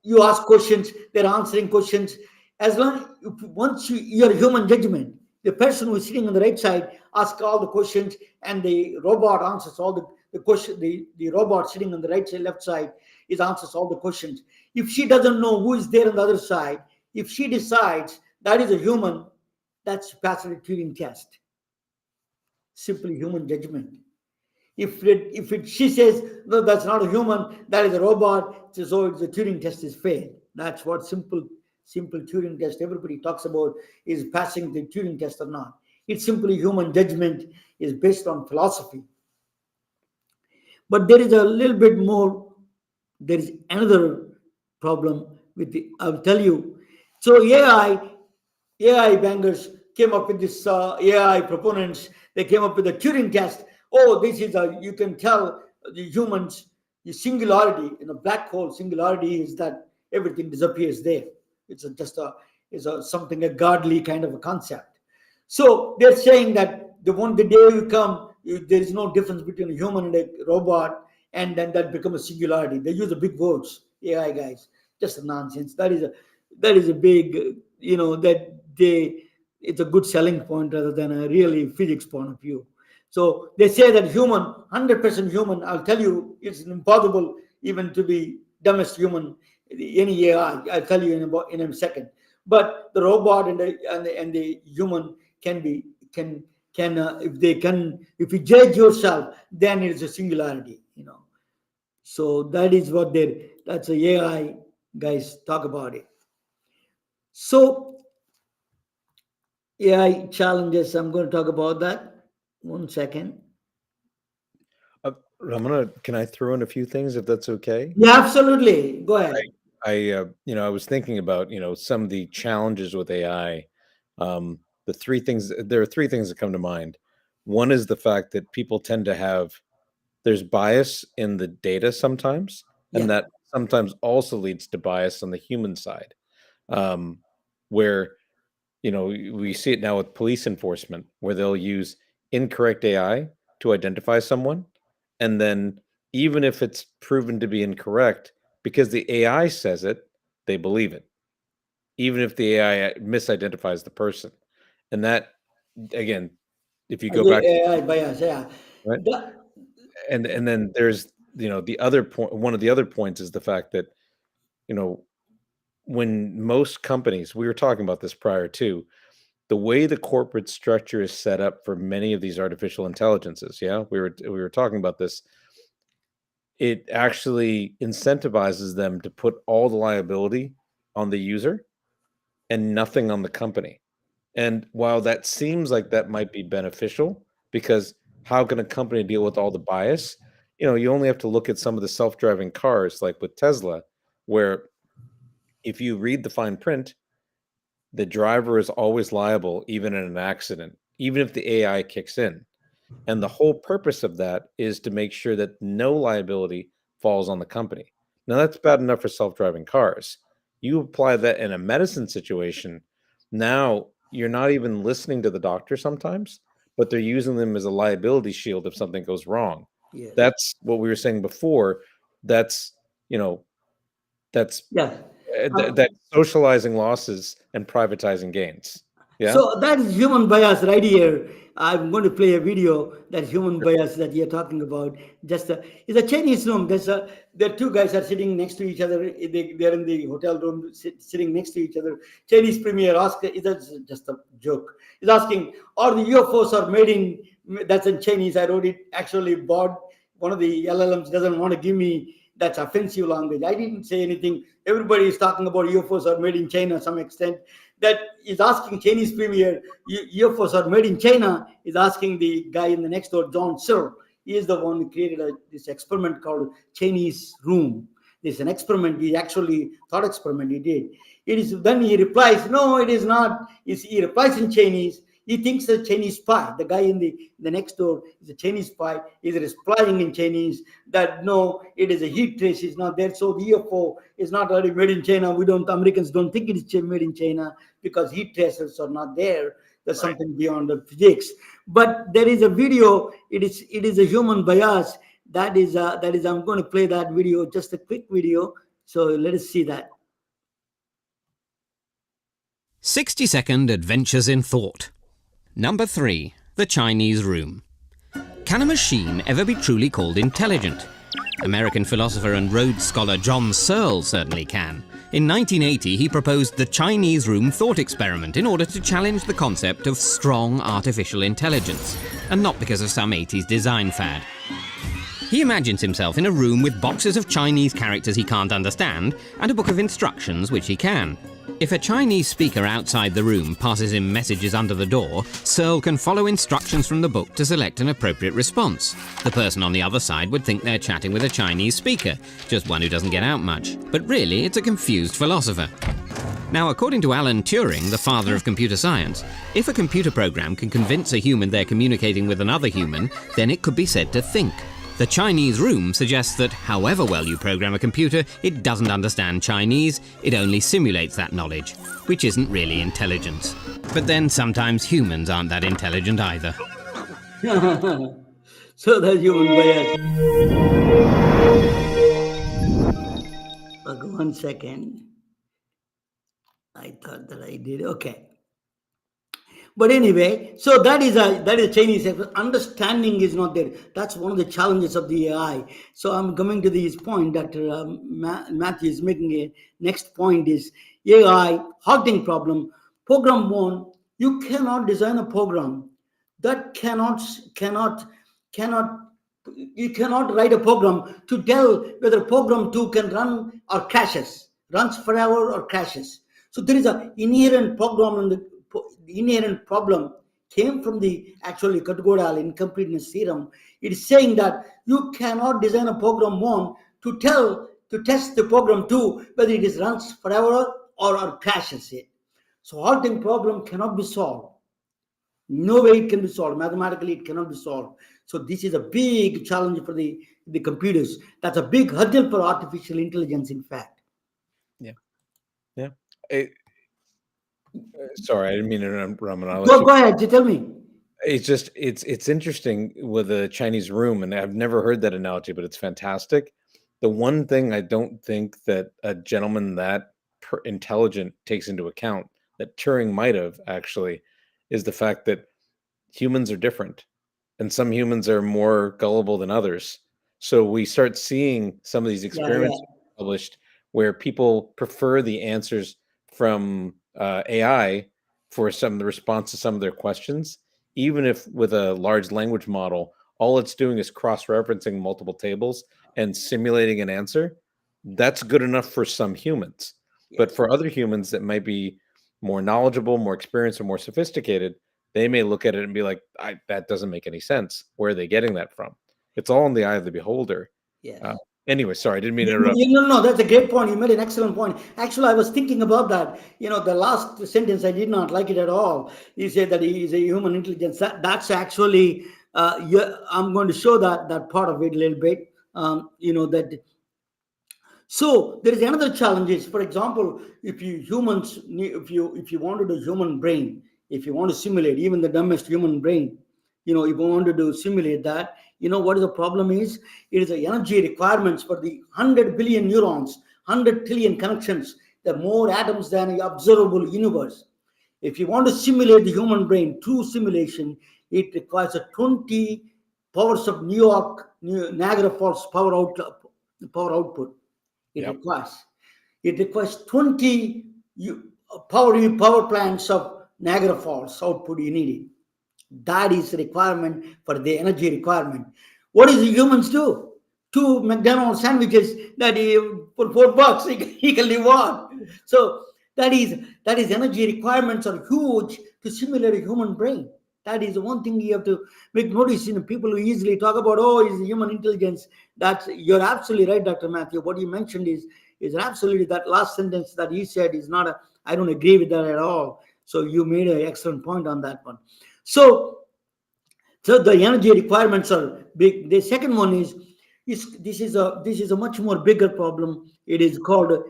you ask questions, they're answering questions. Once your human judgment, the person who is sitting on the right side asks all the questions, and the robot answers all the question, the robot sitting on the right side, left side, it answers all the questions. If she doesn't know who is there on the other side, if she decides that is a human, that's passing the Turing test. Simply human judgment. She says no, that's not a human, that is a robot, so it's the Turing test is failed. That's what simple Turing test everybody talks about, is passing the Turing test or not. It's simply human judgment is based on philosophy. But there is a little bit more. There is another problem with the. I'll tell you. So AI bangers came up with this. AI proponents, they came up with a Turing test. Oh, this is a. You can tell the humans the singularity in a black hole. Singularity is that everything disappears there. It's something a godly kind of a concept. So they're saying that the day you come, there is no difference between a human and a robot, and then that becomes a singularity. They use the big words, AI guys. Just a nonsense. That is a big, it's a good selling point rather than a really physics point of view. So they say that 100% human. I'll tell you, it's impossible even to be dumbest human, any AI. I'll tell you in a second. But the robot and the human can if you judge yourself, then it's a singularity. So that is what that's the AI guys talk about it. So AI challenges, I'm going to talk about that. 1 second. Can I throw in a few things if that's okay? Yeah, absolutely. Go ahead. I was thinking about, some of the challenges with AI. There are three things that come to mind. One is the fact that people tend to there's bias in the data sometimes, and Yeah. that sometimes also leads to bias on the human side, where, we see it now with police enforcement, where they'll use incorrect AI to identify someone. And then even if it's proven to be incorrect, because the AI says it, they believe it, even if the AI misidentifies the person. And that, again, if you go back, AI bias, yeah. right? And then there's, the other point, one of the other points is the fact that, when most companies, we were talking about this prior to, the way the corporate structure is set up for many of these artificial intelligences, we were talking about this, it actually incentivizes them to put all the liability on the user and nothing on the company. And while that seems like that might be beneficial, because how can a company deal with all the bias? You only have to look at some of the self-driving cars, like with Tesla, where if you read the fine print, the driver is always liable, even in an accident, even if the AI kicks in. And the whole purpose of that is to make sure that no liability falls on the company. Now, that's bad enough for self-driving cars. You apply that in a medicine situation, now you're not even listening to the doctor sometimes, but they're using them as a liability shield if something goes wrong. Yes. That's what we were saying before. That's, that's Yeah. that socializing losses and privatizing gains. Yeah. So that is human bias right here. I'm going to play a video that human bias that you're talking about. It's a Chinese room. There two guys are sitting next to each other. They're in the hotel room, sitting next to each other. Chinese premier asked, it's just a joke. He's asking, are the UFOs are made in? That's in Chinese. I wrote it. Actually, bought one of the LLMs doesn't want to give me. That's offensive language. I didn't say anything. Everybody is talking about UFOs are made in China to some extent. That is asking Chinese premier, UFOs are made in China, is asking the guy in the next door, John Searle. He is the one who created this experiment called Chinese room. There's an experiment, thought experiment he did. Then he replies, no, it is not. He replies in Chinese. He thinks the Chinese spy, the guy in the next door is a Chinese spy, is replying in Chinese that no, it is a heat trace, is not there. So the UFO is not already made in China. Americans don't think it is made in China because heat traces are not there. There's something beyond the physics. But there is a video, it is a human bias. That is I'm going to play that video, just a quick video. So let us see that. 60-second adventures in thought. Number 3, the Chinese room. Can a machine ever be truly called intelligent? American philosopher and Rhodes Scholar John Searle certainly can. In 1980, he proposed the Chinese room thought experiment in order to challenge the concept of strong artificial intelligence, and not because of some 80s design fad. He imagines himself in a room with boxes of Chinese characters he can't understand and a book of instructions which he can. If a Chinese speaker outside the room passes him messages under the door, Searle can follow instructions from the book to select an appropriate response. The person on the other side would think they're chatting with a Chinese speaker, just one who doesn't get out much. But really, it's a confused philosopher. Now, according to Alan Turing, the father of computer science, if a computer program can convince a human they're communicating with another human, then it could be said to think. The Chinese room suggests that however well you program a computer, it doesn't understand Chinese, it only simulates that knowledge, which isn't really intelligence. But then sometimes humans aren't that intelligent either. So that's human bias. Okay, 1 second. I thought that I did. Okay. But anyway, so that is a Chinese understanding is not there. That's one of the challenges of the AI. So I'm coming to this point. Dr. Mathew is making a next point is AI halting problem. Program one, you cannot design a program that you cannot write a program to tell whether program 2 can run or crashes, runs forever or crashes. So there is an inherent problem the inherent problem came from the actually categorical incompleteness theorem. It is saying that you cannot design a program 1 to test the program 2 whether it is runs forever or crashes it. So halting problem cannot be solved. No way it can be solved. Mathematically, it cannot be solved. So this is a big challenge for the computers. That's a big hurdle for artificial intelligence, in fact. Yeah. Sorry, I didn't mean to interrupt, Raman. Go ahead. You tell me. It's just it's interesting with the Chinese room, and I've never heard that analogy, but it's fantastic. The one thing I don't think that a gentleman that intelligent takes into account that Turing might have actually is the fact that humans are different, and some humans are more gullible than others. So we start seeing some of these experiments published where people prefer the answers from AI for some of the response to some of their questions, even if with a large language model, all it's doing is cross-referencing multiple tables and simulating an answer. That's good enough for some humans. But for other humans that might be more knowledgeable, more experienced, or more sophisticated, they may look at it and be like, that doesn't make any sense. Where are they getting that from? It's all in the eye of the beholder. Anyway, sorry, I didn't mean to interrupt. No, that's a great point. You made an excellent point. Actually, I was thinking about that. The last sentence, I did not like it at all. You said that he is a human intelligence. That's actually, I'm going to show that part of it a little bit. That. So there is another challenge is, for example, if you wanted a human brain, if you want to simulate even the dumbest human brain, if you wanted to simulate that, what is the problem is? It is the energy requirements for the 100 billion neurons, 100 trillion connections, the more atoms than the observable universe. If you want to simulate the human brain, true simulation, it requires a 20 powers of Niagara Falls power output. It requires 20 power plants of Niagara Falls output you need it. That is the requirement for the energy requirement. What does the humans do? 2 McDonald's sandwiches that for $4 he can live on. So that is energy requirements are huge to simulate a human brain. That is the one thing you have to make notice. People who easily talk about, is human intelligence. You're absolutely right, Dr. Mathew. What you mentioned is absolutely that last sentence that you said is not I don't agree with that at all. So you made an excellent point on that one. So the energy requirements are big. The second one is this is a much more bigger problem. It is called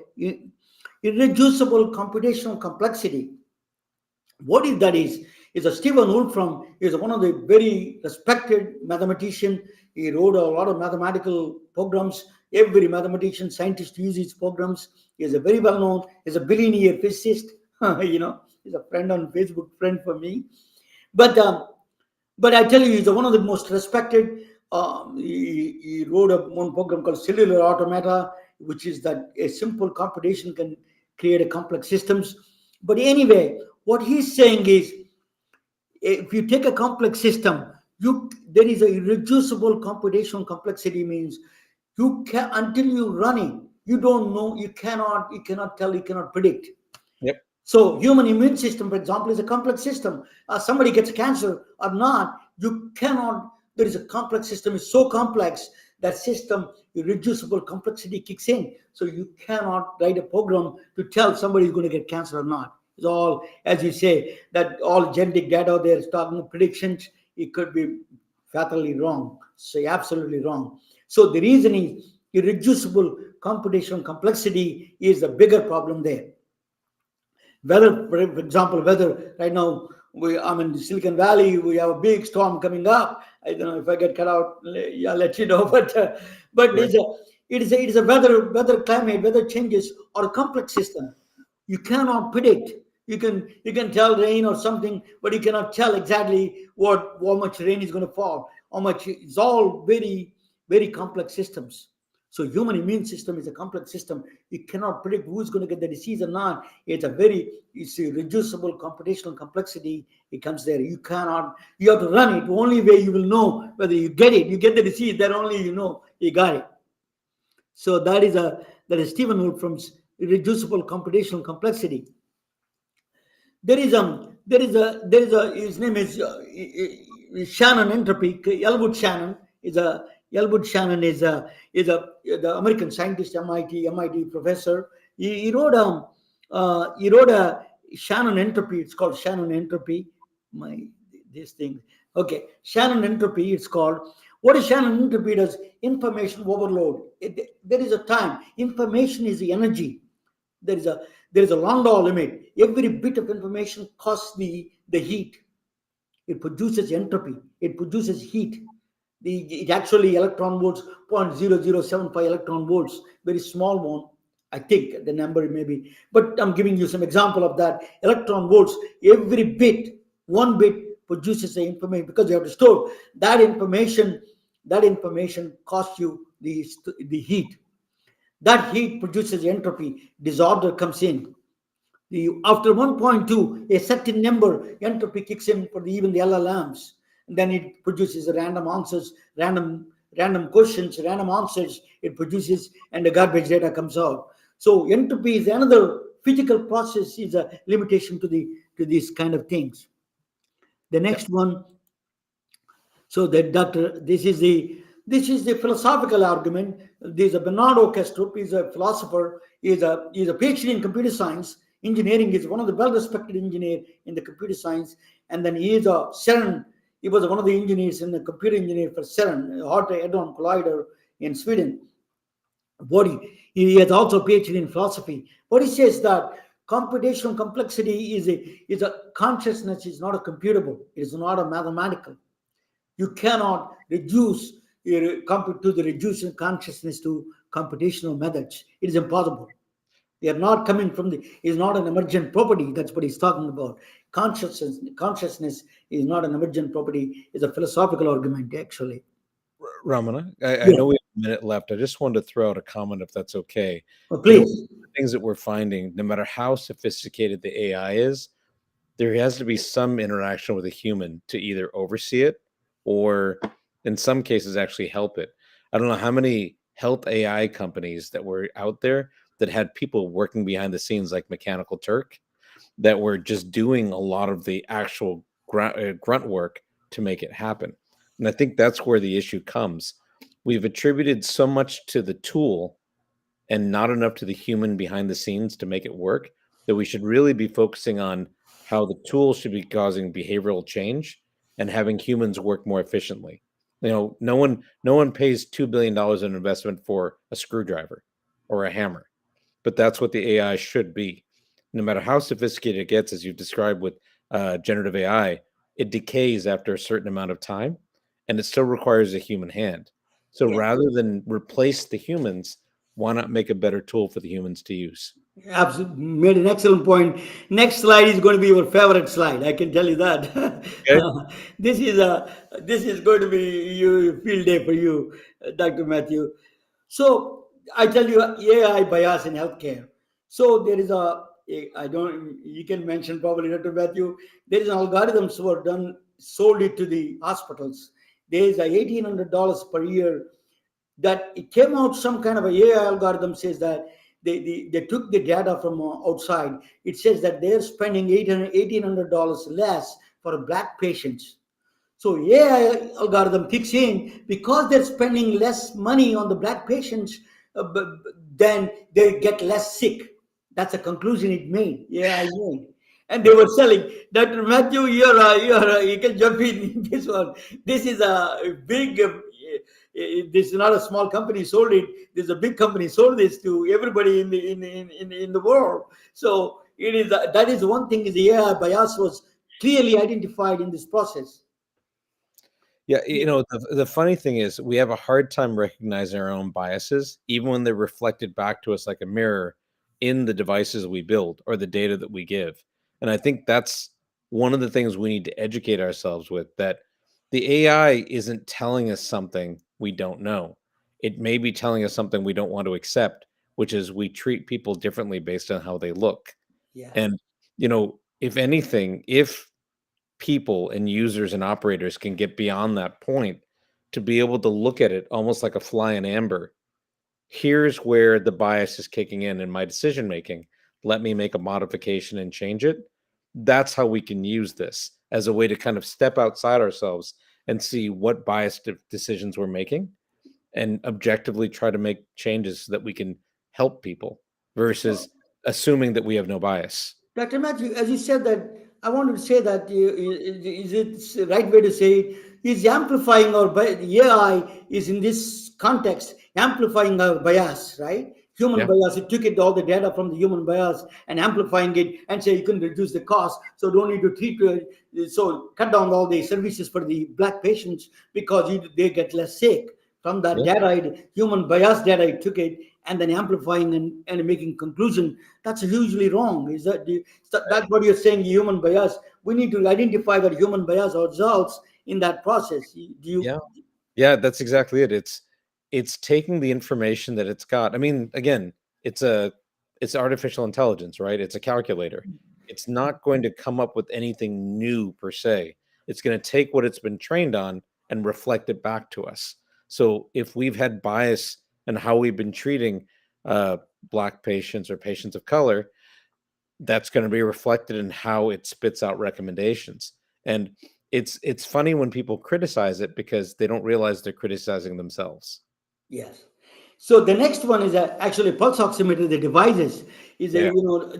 irreducible computational complexity. What is that is a Stephen Wolfram is one of the very respected mathematician. He wrote a lot of mathematical programs. Every mathematician, scientist uses his programs. He is a very well known. He's a billionaire physicist. He's a friend on Facebook, friend for me. But But I tell you, he's one of the most respected. He wrote one program called Cellular Automata, which is that a simple computation can create a complex systems. But anyway, what he's saying is, if you take a complex system, there is a irreducible computational complexity. Means you can, until you run it, you don't know, you cannot tell, you cannot predict. Yep. So human immune system, for example, is a complex system. Somebody gets cancer or not, you cannot. There is a complex system. It's so complex that system irreducible complexity kicks in. So you cannot write a program to tell somebody is going to get cancer or not. It's all, as you say, that all genetic data there is talking predictions. It could be fatally wrong. So absolutely wrong. So the reason is irreducible computational complexity is a bigger problem there. Whether, for example, whether right now I'm in Silicon Valley, we have a big storm coming up. I don't know if I get cut out. I'll let you know. But right. it is a weather climate, weather changes, or a complex system. You cannot predict. You can tell rain or something, but you cannot tell exactly how much rain is going to fall. How much? It's all very, very complex systems. So human immune system is a complex system. You cannot predict who's going to get the disease or not. It's a reducible computational complexity. It comes there. You have to run it. The only way you will know whether you get the disease, then only you know you got it. So that is Stephen Wolf from Reducible Computational Complexity. His name is Shannon Entropy. Elwood Shannon is the American scientist, MIT professor. He wrote a Shannon Entropy. It's called Shannon Entropy. Shannon Entropy. It's called. What is Shannon Entropy? Does information overload. There is a time. Information is the energy. There is a Landau limit. Every bit of information costs the heat. It produces entropy. It produces heat. It actually electron volts, 0.0075 electron volts, very small one. I think the number may be, but I'm giving you some example of that. Electron volts, every bit, one bit produces the information, because you have to store that information. That information costs you the heat. That heat produces entropy. Disorder comes in. After 1.2, a certain number, entropy kicks in for even the LLMs. And then it produces random answers, random questions, random answers. It produces, and the garbage data comes out. So entropy is another physical process, is a limitation to these kind of things. The next one. So this is the philosophical argument. There's a Bernardo Kastrup. He's a philosopher. He's a PhD in computer science. Engineering. Is one of the well-respected engineer in the computer science. And then he is a CERN. He was one of the engineers in the computer engineer for CERN, Hot Hadron Collider in Sweden. He has also a PhD in philosophy. But he says that computational complexity is a consciousness is not a computable. It is not a mathematical. You cannot reduce the reducing consciousness to computational methods. It is impossible. They are not coming from is not an emergent property. That's what he's talking about. Consciousness is not an emergent property. It's a philosophical argument, actually. Ramana, I know we have a minute left. I just wanted to throw out a comment, if that's okay. Please. The things that we're finding, no matter how sophisticated the AI is, there has to be some interaction with a human to either oversee it or, in some cases, actually help it. I don't know how many health AI companies that were out there that had people working behind the scenes, like Mechanical Turk, that were just doing a lot of the actual grunt work to make it happen. And I think that's where the issue comes. We've attributed so much to the tool and not enough to the human behind the scenes to make it work, that we should really be focusing on how the tool should be causing behavioral change and having humans work more efficiently. No one pays $2 billion in investment for a screwdriver or a hammer, but that's what the AI should be. No matter how sophisticated it gets, as you've described with generative AI, it decays after a certain amount of time, and it still requires a human hand. So rather than replace the humans, why not make a better tool for the humans to use? Absolutely, made an excellent point. Next slide is going to be your favorite slide. I can tell you that. Okay. This is going to be you field day for you, Dr. Matthew. So I tell you, AI bias in healthcare. So there is I don't. You can mention probably, Dr. Matthew. There is an algorithms were done sold it to the hospitals. There is a $1,800 per year that it came out. Some kind of a AI algorithm says that they took the data from outside. It says that they're spending $1,800 less for black patients. So AI algorithm kicks in because they're spending less money on the black patients, then they get less sick. That's a conclusion it made. Yeah, I made. And they were selling. Dr. Matthew, you can jump in this one. This is a big. This is not a small company sold it. This is a big company sold this to everybody in the world. So it is that is one thing. Is the AI bias was clearly identified in this process. Yeah, the funny thing is we have a hard time recognizing our own biases, even when they're reflected back to us like a mirror in the devices we build or the data that we give. And I think that's one of the things we need to educate ourselves with, that the AI isn't telling us something we don't know. It may be telling us something we don't want to accept, which is we treat people differently based on how they look. Yes. And, if anything, if people and users and operators can get beyond that point to be able to look at it almost like a fly in amber. Here's where the bias is kicking in my decision making. Let me make a modification and change it. That's how we can use this as a way to kind of step outside ourselves and see what biased decisions we're making and objectively try to make changes so that we can help people versus assuming that we have no bias. Dr. Matthew, as you said that, I wanted to say that is it the right way to say it? Is amplifying the AI is in this context amplifying our bias, right? Human Yeah. bias. It took it all the data from the human bias and amplifying it and say you can reduce the cost, so don't need to treat. So cut down all the services for the black patients because they get less sick from that Yeah. data. Human bias data, it took it and then amplifying and making conclusion. That's hugely wrong. That's what you're saying? Human bias. We need to identify that human bias ourselves in that process. Do you? Yeah. Yeah, that's exactly it. It's taking the information that it's got. I mean, again, it's a it's artificial intelligence, right? It's a calculator. It's not going to come up with anything new per se. It's going to take what it's been trained on and reflect it back to us. So if we've had bias in how we've been treating uh, black patients or patients of color, that's going to be reflected in how it spits out recommendations. And it's funny when people criticize it because they don't realize they're criticizing themselves. Yes. So the next one is actually pulse oximeter. The devices is Yeah.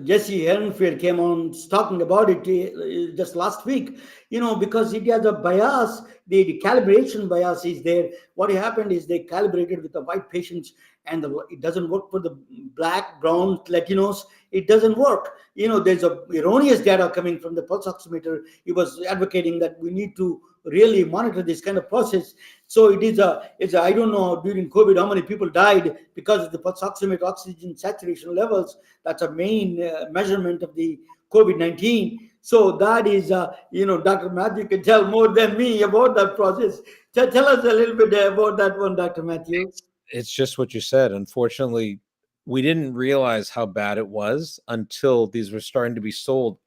Jesse Ehrenfeld came on talking about it just last week. Because it has a bias. The calibration bias is there. What happened is they calibrated with the white patients, and it doesn't work for the black, brown, Latinos. It doesn't work. There's a erroneous data coming from the pulse oximeter. He was advocating that we need to really monitor this kind of process. So I don't know during COVID how many people died because of the pulse oximeter oxygen saturation levels. That's a main measurement of the COVID-19. So that is, Dr. Matthew can tell more than me about that process. Tell us a little bit about that one, Dr. Matthew. It's just what you said. Unfortunately, we didn't realize how bad it was until these were starting to be sold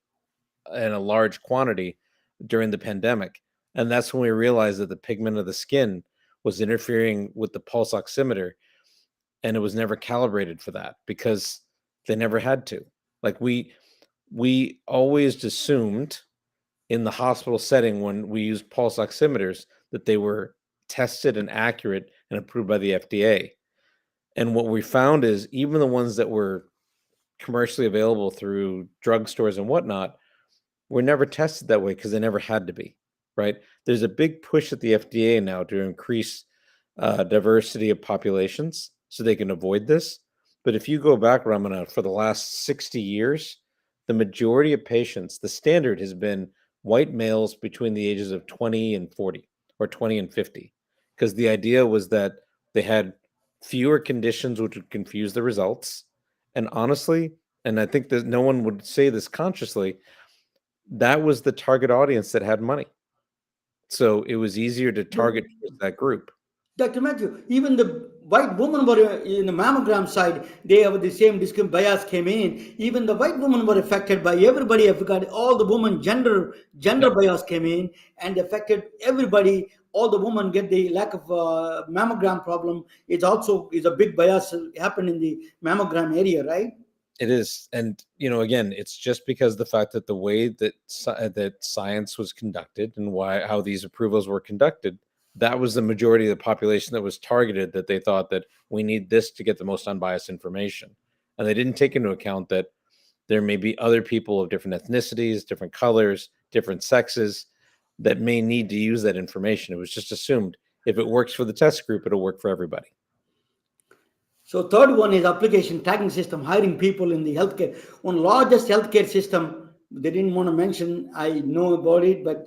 in a large quantity during the pandemic. And that's when we realized that the pigment of the skin was interfering with the pulse oximeter, and it was never calibrated for that because they never had to. Like we always assumed in the hospital setting when we used pulse oximeters that they were tested and accurate and approved by the FDA. And what we found is even the ones that were commercially available through drugstores and whatnot were never tested that way because they never had to be, right? There's a big push at the FDA now to increase diversity of populations so they can avoid this. But if you go back, Ramana, for the last 60 years, the majority of patients, the standard has been white males between the ages of 20 and 40 or 20 and 50, because the idea was that they had fewer conditions which would confuse the results. And honestly, and I think that no one would say this consciously, that was the target audience that had money. So it was easier to target that group. Dr. Matthew, even the white women were in the mammogram side, they have the same bias came in. Even the white women were affected by everybody. I've got all the women gender bias came in and affected everybody. All the women get the lack of mammogram problem. It's also is a big bias happen in the mammogram area, right? It is, and again, it's just because the fact that the way that that science was conducted and how these approvals were conducted, that was the majority of the population that was targeted, that they thought that we need this to get the most unbiased information. And they didn't take into account that there may be other people of different ethnicities, different colors, different sexes that may need to use that information. It was just assumed if it works for the test group, it'll work for everybody. So third one is application tracking system, hiring people in the healthcare. One largest healthcare system, they didn't want to mention, I know about it, but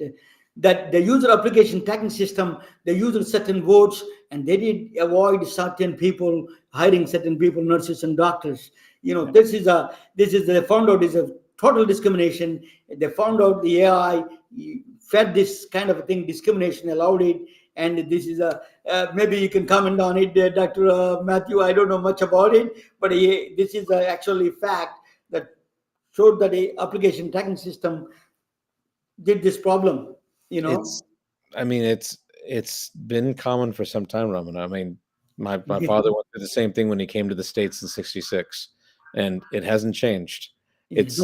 that the user application tracking system, they used certain words and they did avoid certain people, hiring certain people, nurses and doctors. This is they found out is a total discrimination. They found out the AI fed this kind of a thing, discrimination, allowed it. And this is maybe you can comment on it, Dr. Mathew. I don't know much about it, but this is actually fact that showed that a application tracking system did this problem. It's been common for some time, Ramana. I mean, my father went through the same thing when he came to the States in '66, and it hasn't changed. It's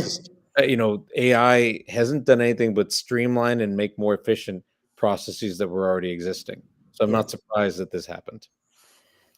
AI hasn't done anything but streamline and make more efficient processes that were already existing. So I'm not surprised that this happened.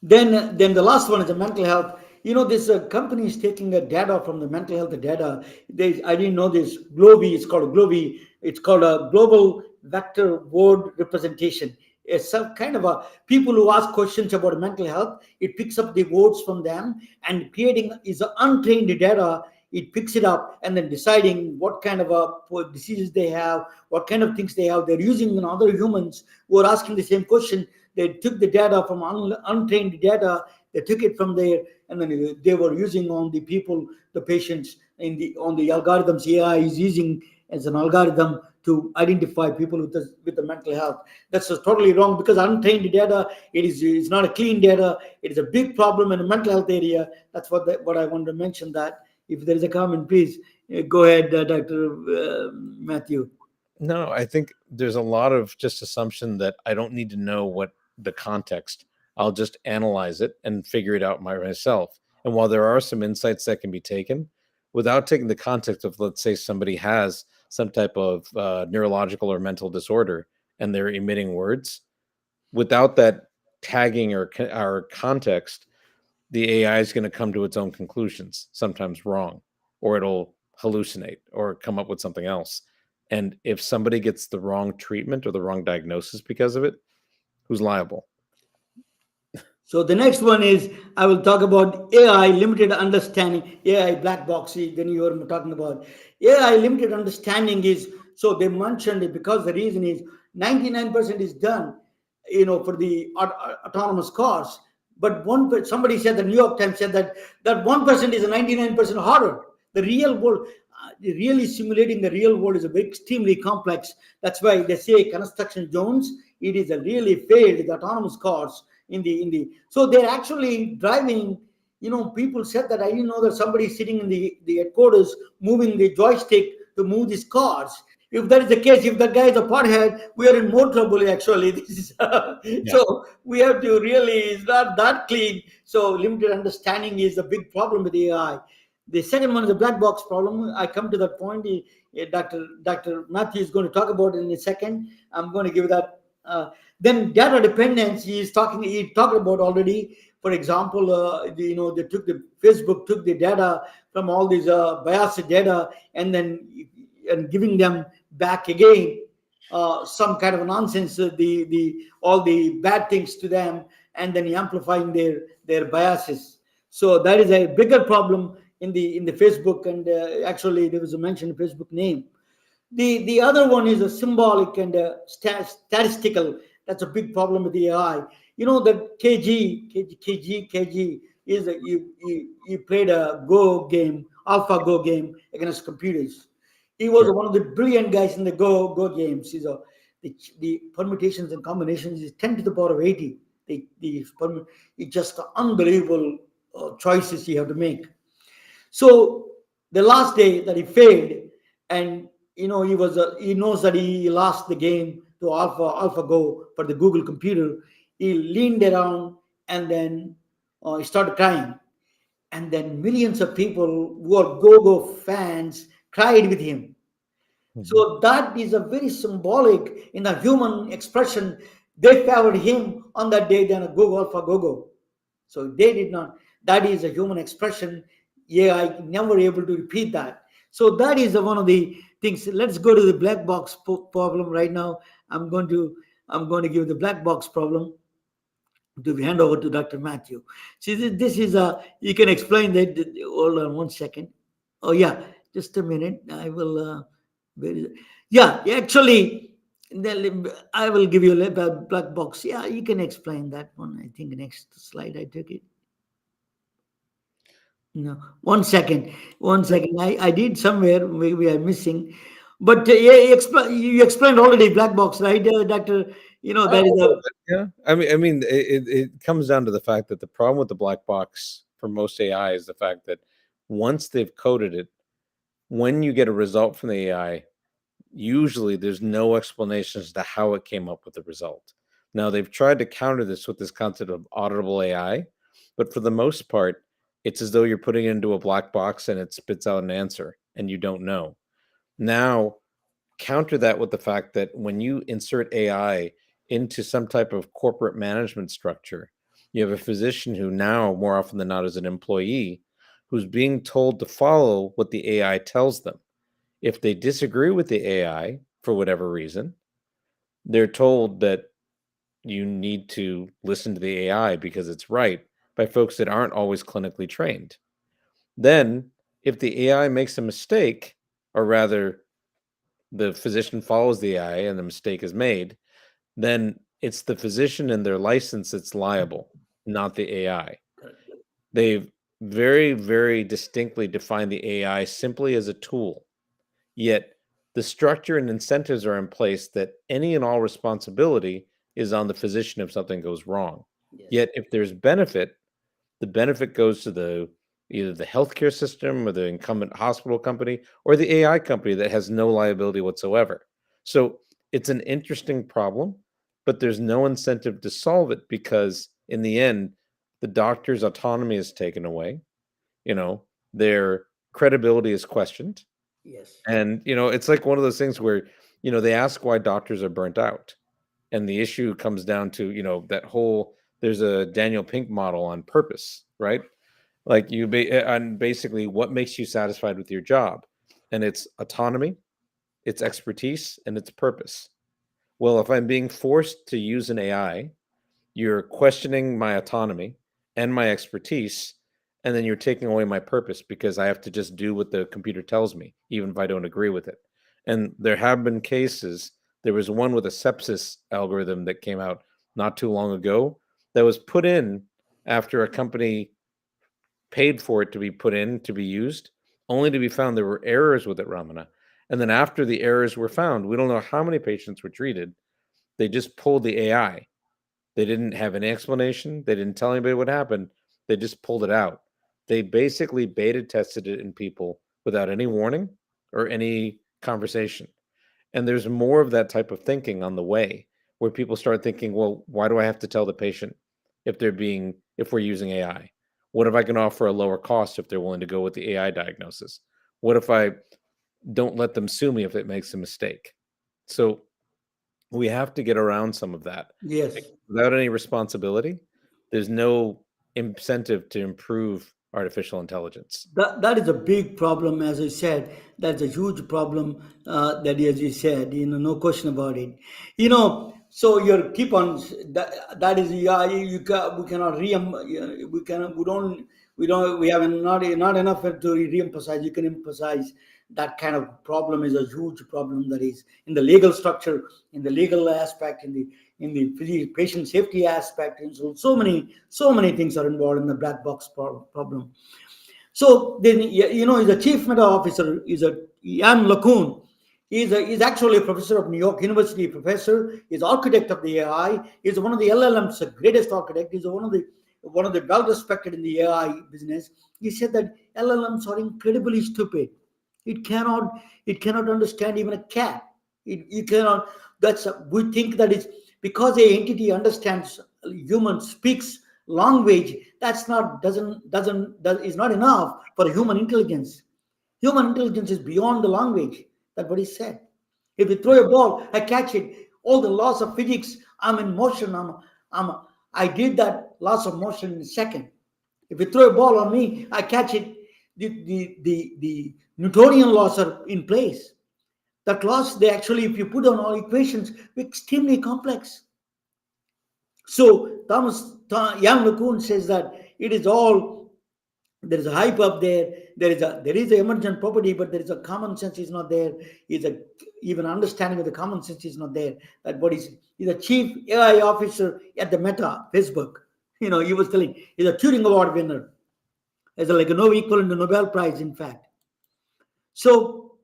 Then the last one is the mental health. This company is taking the data from the mental health data. I didn't know this. Globi, it's called Globi. It's called a global vector word representation. It's some kind of a people who ask questions about mental health. It picks up the words from them and creating is untrained data. It picks it up and then deciding what kind of diseases they have, what kind of things they have. They're using in other humans who are asking the same question. They took the data from untrained data. They took it from there, and then they were using on the people, the patients, on the algorithms. AI is using as an algorithm to identify people with the mental health. That's just totally wrong because untrained data, it's not a clean data. It is a big problem in the mental health area. That's what I wanted to mention that. If there is a comment, please go ahead, Dr. Mathew. No, I think there's a lot of just assumption that I don't need to know what the context. I'll just analyze it and figure it out myself. And while there are some insights that can be taken, without taking the context of, let's say, somebody has some type of neurological or mental disorder and they're emitting words, without that tagging or context, the AI is going to come to its own conclusions, sometimes wrong, or it'll hallucinate or come up with something else. And if somebody gets the wrong treatment or the wrong diagnosis because of it, who's liable? So the next one is I will talk about AI limited understanding, AI black box. Then you were talking about AI limited understanding is, so they mentioned it because the reason is 99% is done, for the autonomous cars. But somebody said, the New York Times said that 1% is a 99% harder. The real world, really simulating the real world is extremely complex. That's why they say construction zones, it is a really failed, the autonomous cars so they're actually driving. People said that I didn't know that somebody sitting in the headquarters moving the joystick to move these cars. If that is the case, if that guy is a pothead, we are in more trouble actually. This is So we have to really, it's not that clean. So limited understanding is a big problem with AI. The second one is a black box problem. I come to that point. Dr. Mathew is going to talk about it in a second. I'm going to give that. Then data dependence. He talked about already. For example, Facebook took the data from all these biased data and giving them back again some kind of nonsense, all the bad things to them, and then amplifying their biases. So that is a bigger problem in the Facebook, and actually there was a mention Facebook name. The other one is a symbolic and statistical. That's a big problem with the AI. The KG. is that he played a Go game, Alpha Go game against computers. He was Sure. one of the brilliant guys in the Go games. The permutations and combinations is 10 to the power of 80. It's just unbelievable choices you have to make. So the last day that he failed, and he knows that he lost the game to AlphaGo for the Google computer. He leaned around and then he started crying, and then millions of people who are Go fans cried with him. Mhm. So that is a very symbolic in the human expression. They favored him on that day than a AlphaGo. So they did not. That is a human expression. Yeah, I never able to repeat that. So that is one of the things. Let's go to the black box problem right now. I'm going to give the black box problem to hand over to Dr. Mathew. See, this is a, you can explain that. Hold on one second. Oh, yeah, just a minute. I will, where is it? Yeah, actually, I will give you a black box. Yeah, you can explain that one. I think next slide I took it. No, one second. One second. I did somewhere. We are missing. But yeah, you explained already black box, right, Doctor? A That is little a, bit, yeah. I mean, it comes down to the fact that the problem with the black box for most AI is the fact that once they've coded it, when you get a result from the AI, usually there's no explanation as to how it came up with the result. Now, they've tried to counter this with this concept of auditable AI, but for the most part, it's as though you're putting it into a black box and it spits out an answer and you don't know. Now, counter that with the fact that when you insert AI into some type of corporate management structure, you have a physician who now, more often than not, is an employee who's being told to follow what the AI tells them. If they disagree with the AI for whatever reason, they're told that you need to listen to the AI because it's right by folks that aren't always clinically trained. Then, if the AI makes a mistake, or rather, the physician follows the AI and the mistake is made, then it's the physician and their license that's liable, not the AI. They've very, very distinctly defined the AI simply as a tool. Yet the structure and incentives are in place that any and all responsibility is on the physician if something goes wrong. yes. Yet if there's benefit, the benefit goes to the either the healthcare system or the incumbent hospital company or the AI company that has no liability whatsoever. So it's an interesting problem, but there's no incentive to solve it because in the end, the doctor's autonomy is taken away. You know, their credibility is questioned. Yes. And, it's like one of those things where, they ask why doctors are burnt out. And the issue comes down to, that whole, there's a Daniel Pink model on purpose, right? Like on basically what makes you satisfied with your job. And it's autonomy, it's expertise, and it's purpose. Well, if I'm being forced to use an AI, you're questioning my autonomy and my expertise, and then you're taking away my purpose because I have to just do what the computer tells me, even if I don't agree with it. And there have been cases. There was one with a sepsis algorithm that came out not too long ago that was put in after a company paid for it to be put in to be used, only to be found there were errors with it, Ramana. And then after the errors were found, we don't know how many patients were treated. They just pulled the AI. They didn't have any explanation. They didn't tell anybody what happened. They just pulled it out. They basically beta tested it in people without any warning or any conversation. And there's more of that type of thinking on the way where people start thinking, well, why do I have to tell the patient if we're using AI? What if I can offer a lower cost if they're willing to go with the AI diagnosis? What if I don't let them sue me if it makes a mistake? So we have to get around some of that. Yes. Without any responsibility, there's no incentive to improve artificial intelligence. That is a big problem, as I said. That's a huge problem. That, as you said, no question about it. So you keep on. That is, yeah. We cannot we have not enough to re-emphasize. You can emphasize that kind of problem is a huge problem that is in the legal structure, in the legal aspect, patient safety aspect, and so many things are involved in the black box problem. So then, he's a chief meta officer, is a Ian LeCun. He's actually a professor of New York University professor. He's architect of the AI. He's one of the LLM's greatest architect. He's one of the well respected in the AI business. He said that LLMs are incredibly stupid. It cannot understand even a cat. It cannot. We think that it's because a entity understands human speaks language. That's not is not enough for human intelligence. Human intelligence is beyond the language. That's what he said. If you throw a ball, I catch it. All the laws of physics, I'm in motion. I did that laws of motion in a second. If you throw a ball on me, I catch it. The Newtonian laws are in place. That laws, they actually, if you put on all equations, extremely complex. So Ian LeCun says that it is all, there is a hype up there. There is a emergent property, but there is a common sense is not there. Even understanding of the common sense is not there. That what he's a chief AI officer at the Meta Facebook. He was telling he's a Turing Award winner. As like no equivalent to Nobel Prize, in fact. So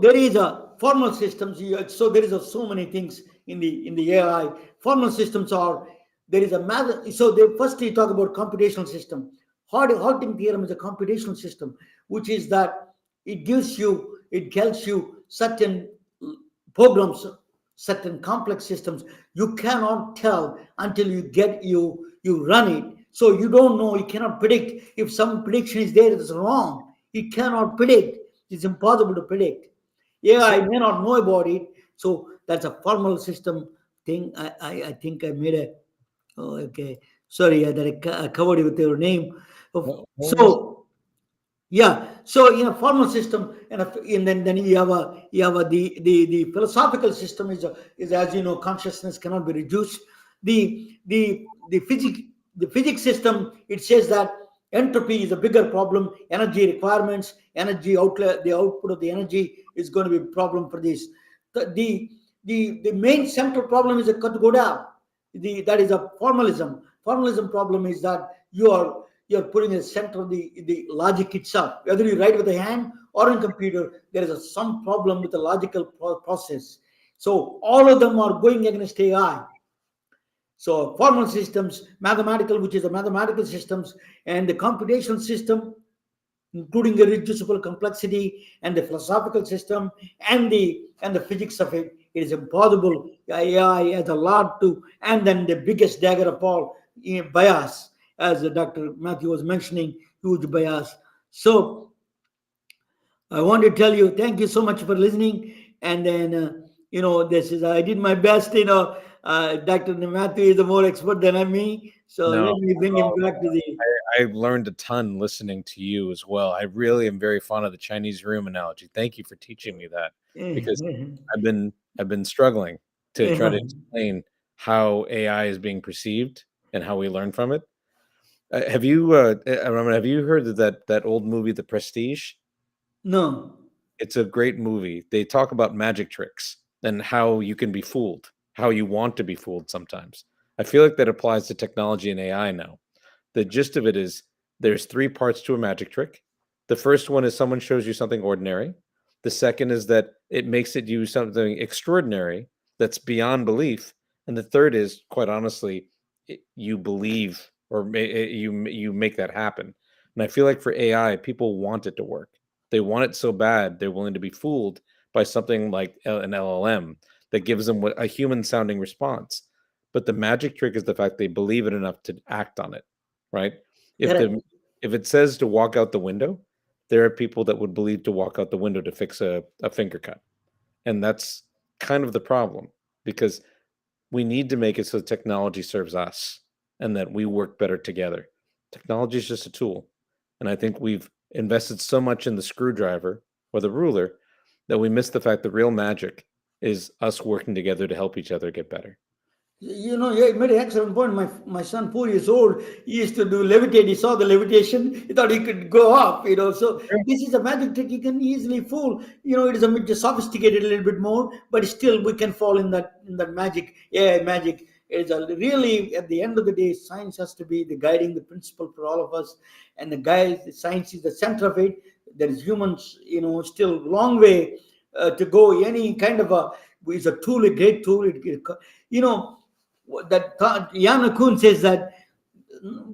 there is a formal systems. So there is so many things in the AI. Formal systems are, there is a math. So they firstly talk about computational system. Halting theorem is a computational system, which is that it tells you certain programs, certain complex systems. You cannot tell until you run it. So you don't know, you cannot predict. If some prediction is there, it's wrong. You cannot predict. It's impossible to predict. I may not know about it. So that's a formal system thing. I think I made a, okay. Sorry that I covered it with your name. So in a formal system, and then you have the philosophical system is as you know, consciousness cannot be reduced. The physics system, it says that entropy is a bigger problem. Energy requirements, energy outlet, the output of the energy is going to be a problem for this. The main central problem is to go down. That is a formalism. Formalism problem is that you're putting a center of the logic itself. Whether you write with a hand or in computer, there is some problem with the logical process. So all of them are going against AI. So formal systems, mathematical, which is the mathematical systems, and the computational system, including the reducible complexity, and the philosophical system, and the physics of it. It is impossible. AI has a lot to, and then the biggest dagger of all, bias, as Dr. Mathew was mentioning, huge bias. So I want to tell you, thank you so much for listening. And then, I did my best, Dr. Mathew is more expert than me. So let me bring him back to the... I learned a ton listening to you as well. I really am very fond of the Chinese room analogy. Thank you for teaching me that, because I've been struggling to try to explain how AI is being perceived and how we learn from it. Have you heard of that old movie, The Prestige? No. It's a great movie. They talk about magic tricks and how you can be fooled, how you want to be fooled sometimes. I feel like that applies to technology and AI now. The gist of it is there's 3 parts to a magic trick. The first one is someone shows you something ordinary. The second is that it makes it do something extraordinary that's beyond belief. And the third is, quite honestly, you believe, or you make that happen. And I feel like for AI, people want it to work. They want it so bad, they're willing to be fooled by something like an LLM that gives them a human-sounding response. But the magic trick is the fact they believe it enough to act on it, right? If it says to walk out the window, there are people that would believe to walk out the window to fix a finger cut. And that's kind of the problem, because we need to make it so technology serves us and that we work better together. Technology is just a tool. And I think we've invested so much in the screwdriver or the ruler that we miss the fact that real magic is us working together to help each other get better. Yeah, you made an excellent point. My son, 4 years old, he used to do levitate. He saw the levitation. He thought he could go up. So this is a magic trick. You can easily fool. It is a bit sophisticated a little bit more, but still we can fall in that magic. Yeah, magic. It's really, at the end of the day, science has to be the guiding the principle for all of us, and the science is the center of it. There is humans, still long way to go. Any kind of is a tool, a great tool. You know that Jan Kuhn says that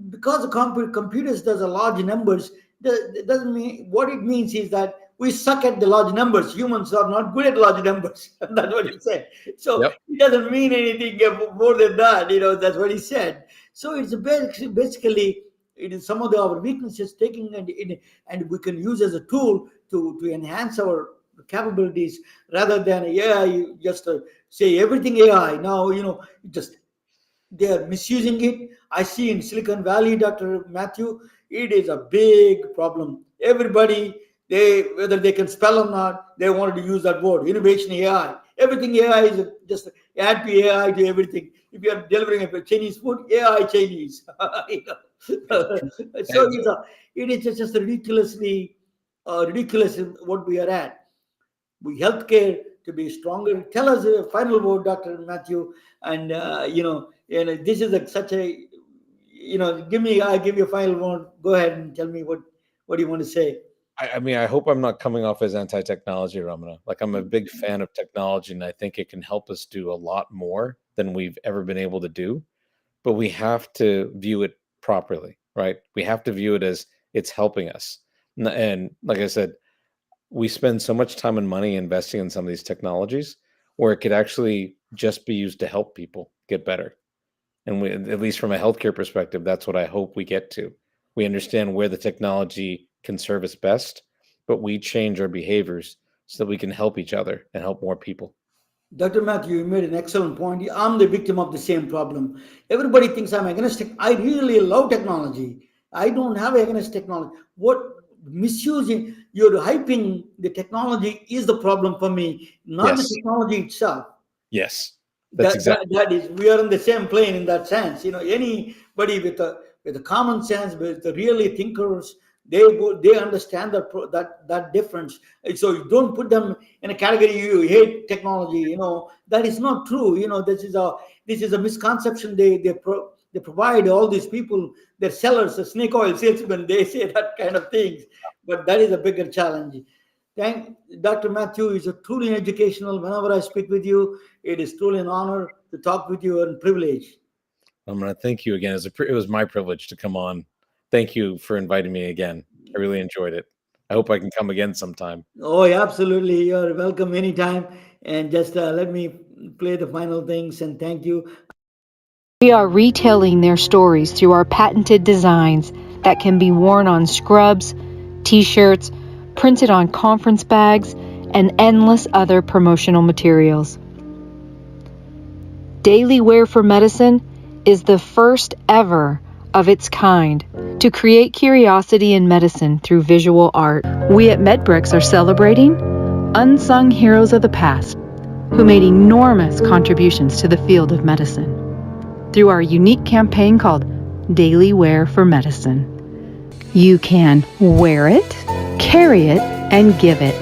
because the computers does a large numbers, that doesn't mean, what it means is that we suck at the large numbers. Humans are not good at large numbers. That's what he said. So Yep. it doesn't mean anything more than that. That's what he said. So it's basically it is some of our weaknesses taking and we can use as a tool to enhance our capabilities rather than you just say everything AI. Now just they are misusing it. I see in Silicon Valley, Dr. Mathew, it is a big problem. Everybody, whether they can spell or not, they wanted to use that word, innovation AI. Everything AI is just add to AI to everything. If you are delivering a Chinese food, AI Chinese. So it is just ridiculous what we are at. We healthcare to be stronger. Tell us a final word, Dr. Mathew, and this is such a I give you a final word. Go ahead and tell me what you want to say. I mean, I hope I'm not coming off as anti-technology, Ramana. Like, I'm a big fan of technology, and I think it can help us do a lot more than we've ever been able to do. But we have to view it properly, right? We have to view it as it's helping us. And like I said, we spend so much time and money investing in some of these technologies where it could actually just be used to help people get better. And at least from a healthcare perspective, that's what I hope we get to. We understand where the technology can serve us best, but we change our behaviors so that we can help each other and help more people. Dr. Mathew, you made an excellent point. I'm the victim of the same problem. Everybody thinks I'm against tech. I really love technology. I don't have against technology. What misusing, you're hyping the technology is the problem for me, not Yes. the technology itself. Yes. That's exactly. That is, we are in the same plane in that sense. Anybody with a common sense, with the really thinkers, they understand that difference. And so you don't put them in a category you hate technology. That is not true. This is a misconception they provide all these people. They're sellers, snake oil salesmen. They say that kind of things, but that is a bigger challenge. Dr. Mathew is truly educational. Whenever I speak with you, it is truly an honor to talk with you and privilege. I'm going to thank you again. It was my privilege to come on. Thank you for inviting me again. I really enjoyed it. I hope I can come again sometime. Oh, yeah, absolutely. You're welcome anytime. And just let me play the final things and thank you. We are retelling their stories through our patented designs that can be worn on scrubs, t-shirts, printed on conference bags, and endless other promotional materials. Daily Wear for Medicine is the first ever of its kind to create curiosity in medicine through visual art. We at MedBricks are celebrating unsung heroes of the past who made enormous contributions to the field of medicine through our unique campaign called Daily Wear for Medicine. You can wear it, carry it, and give it.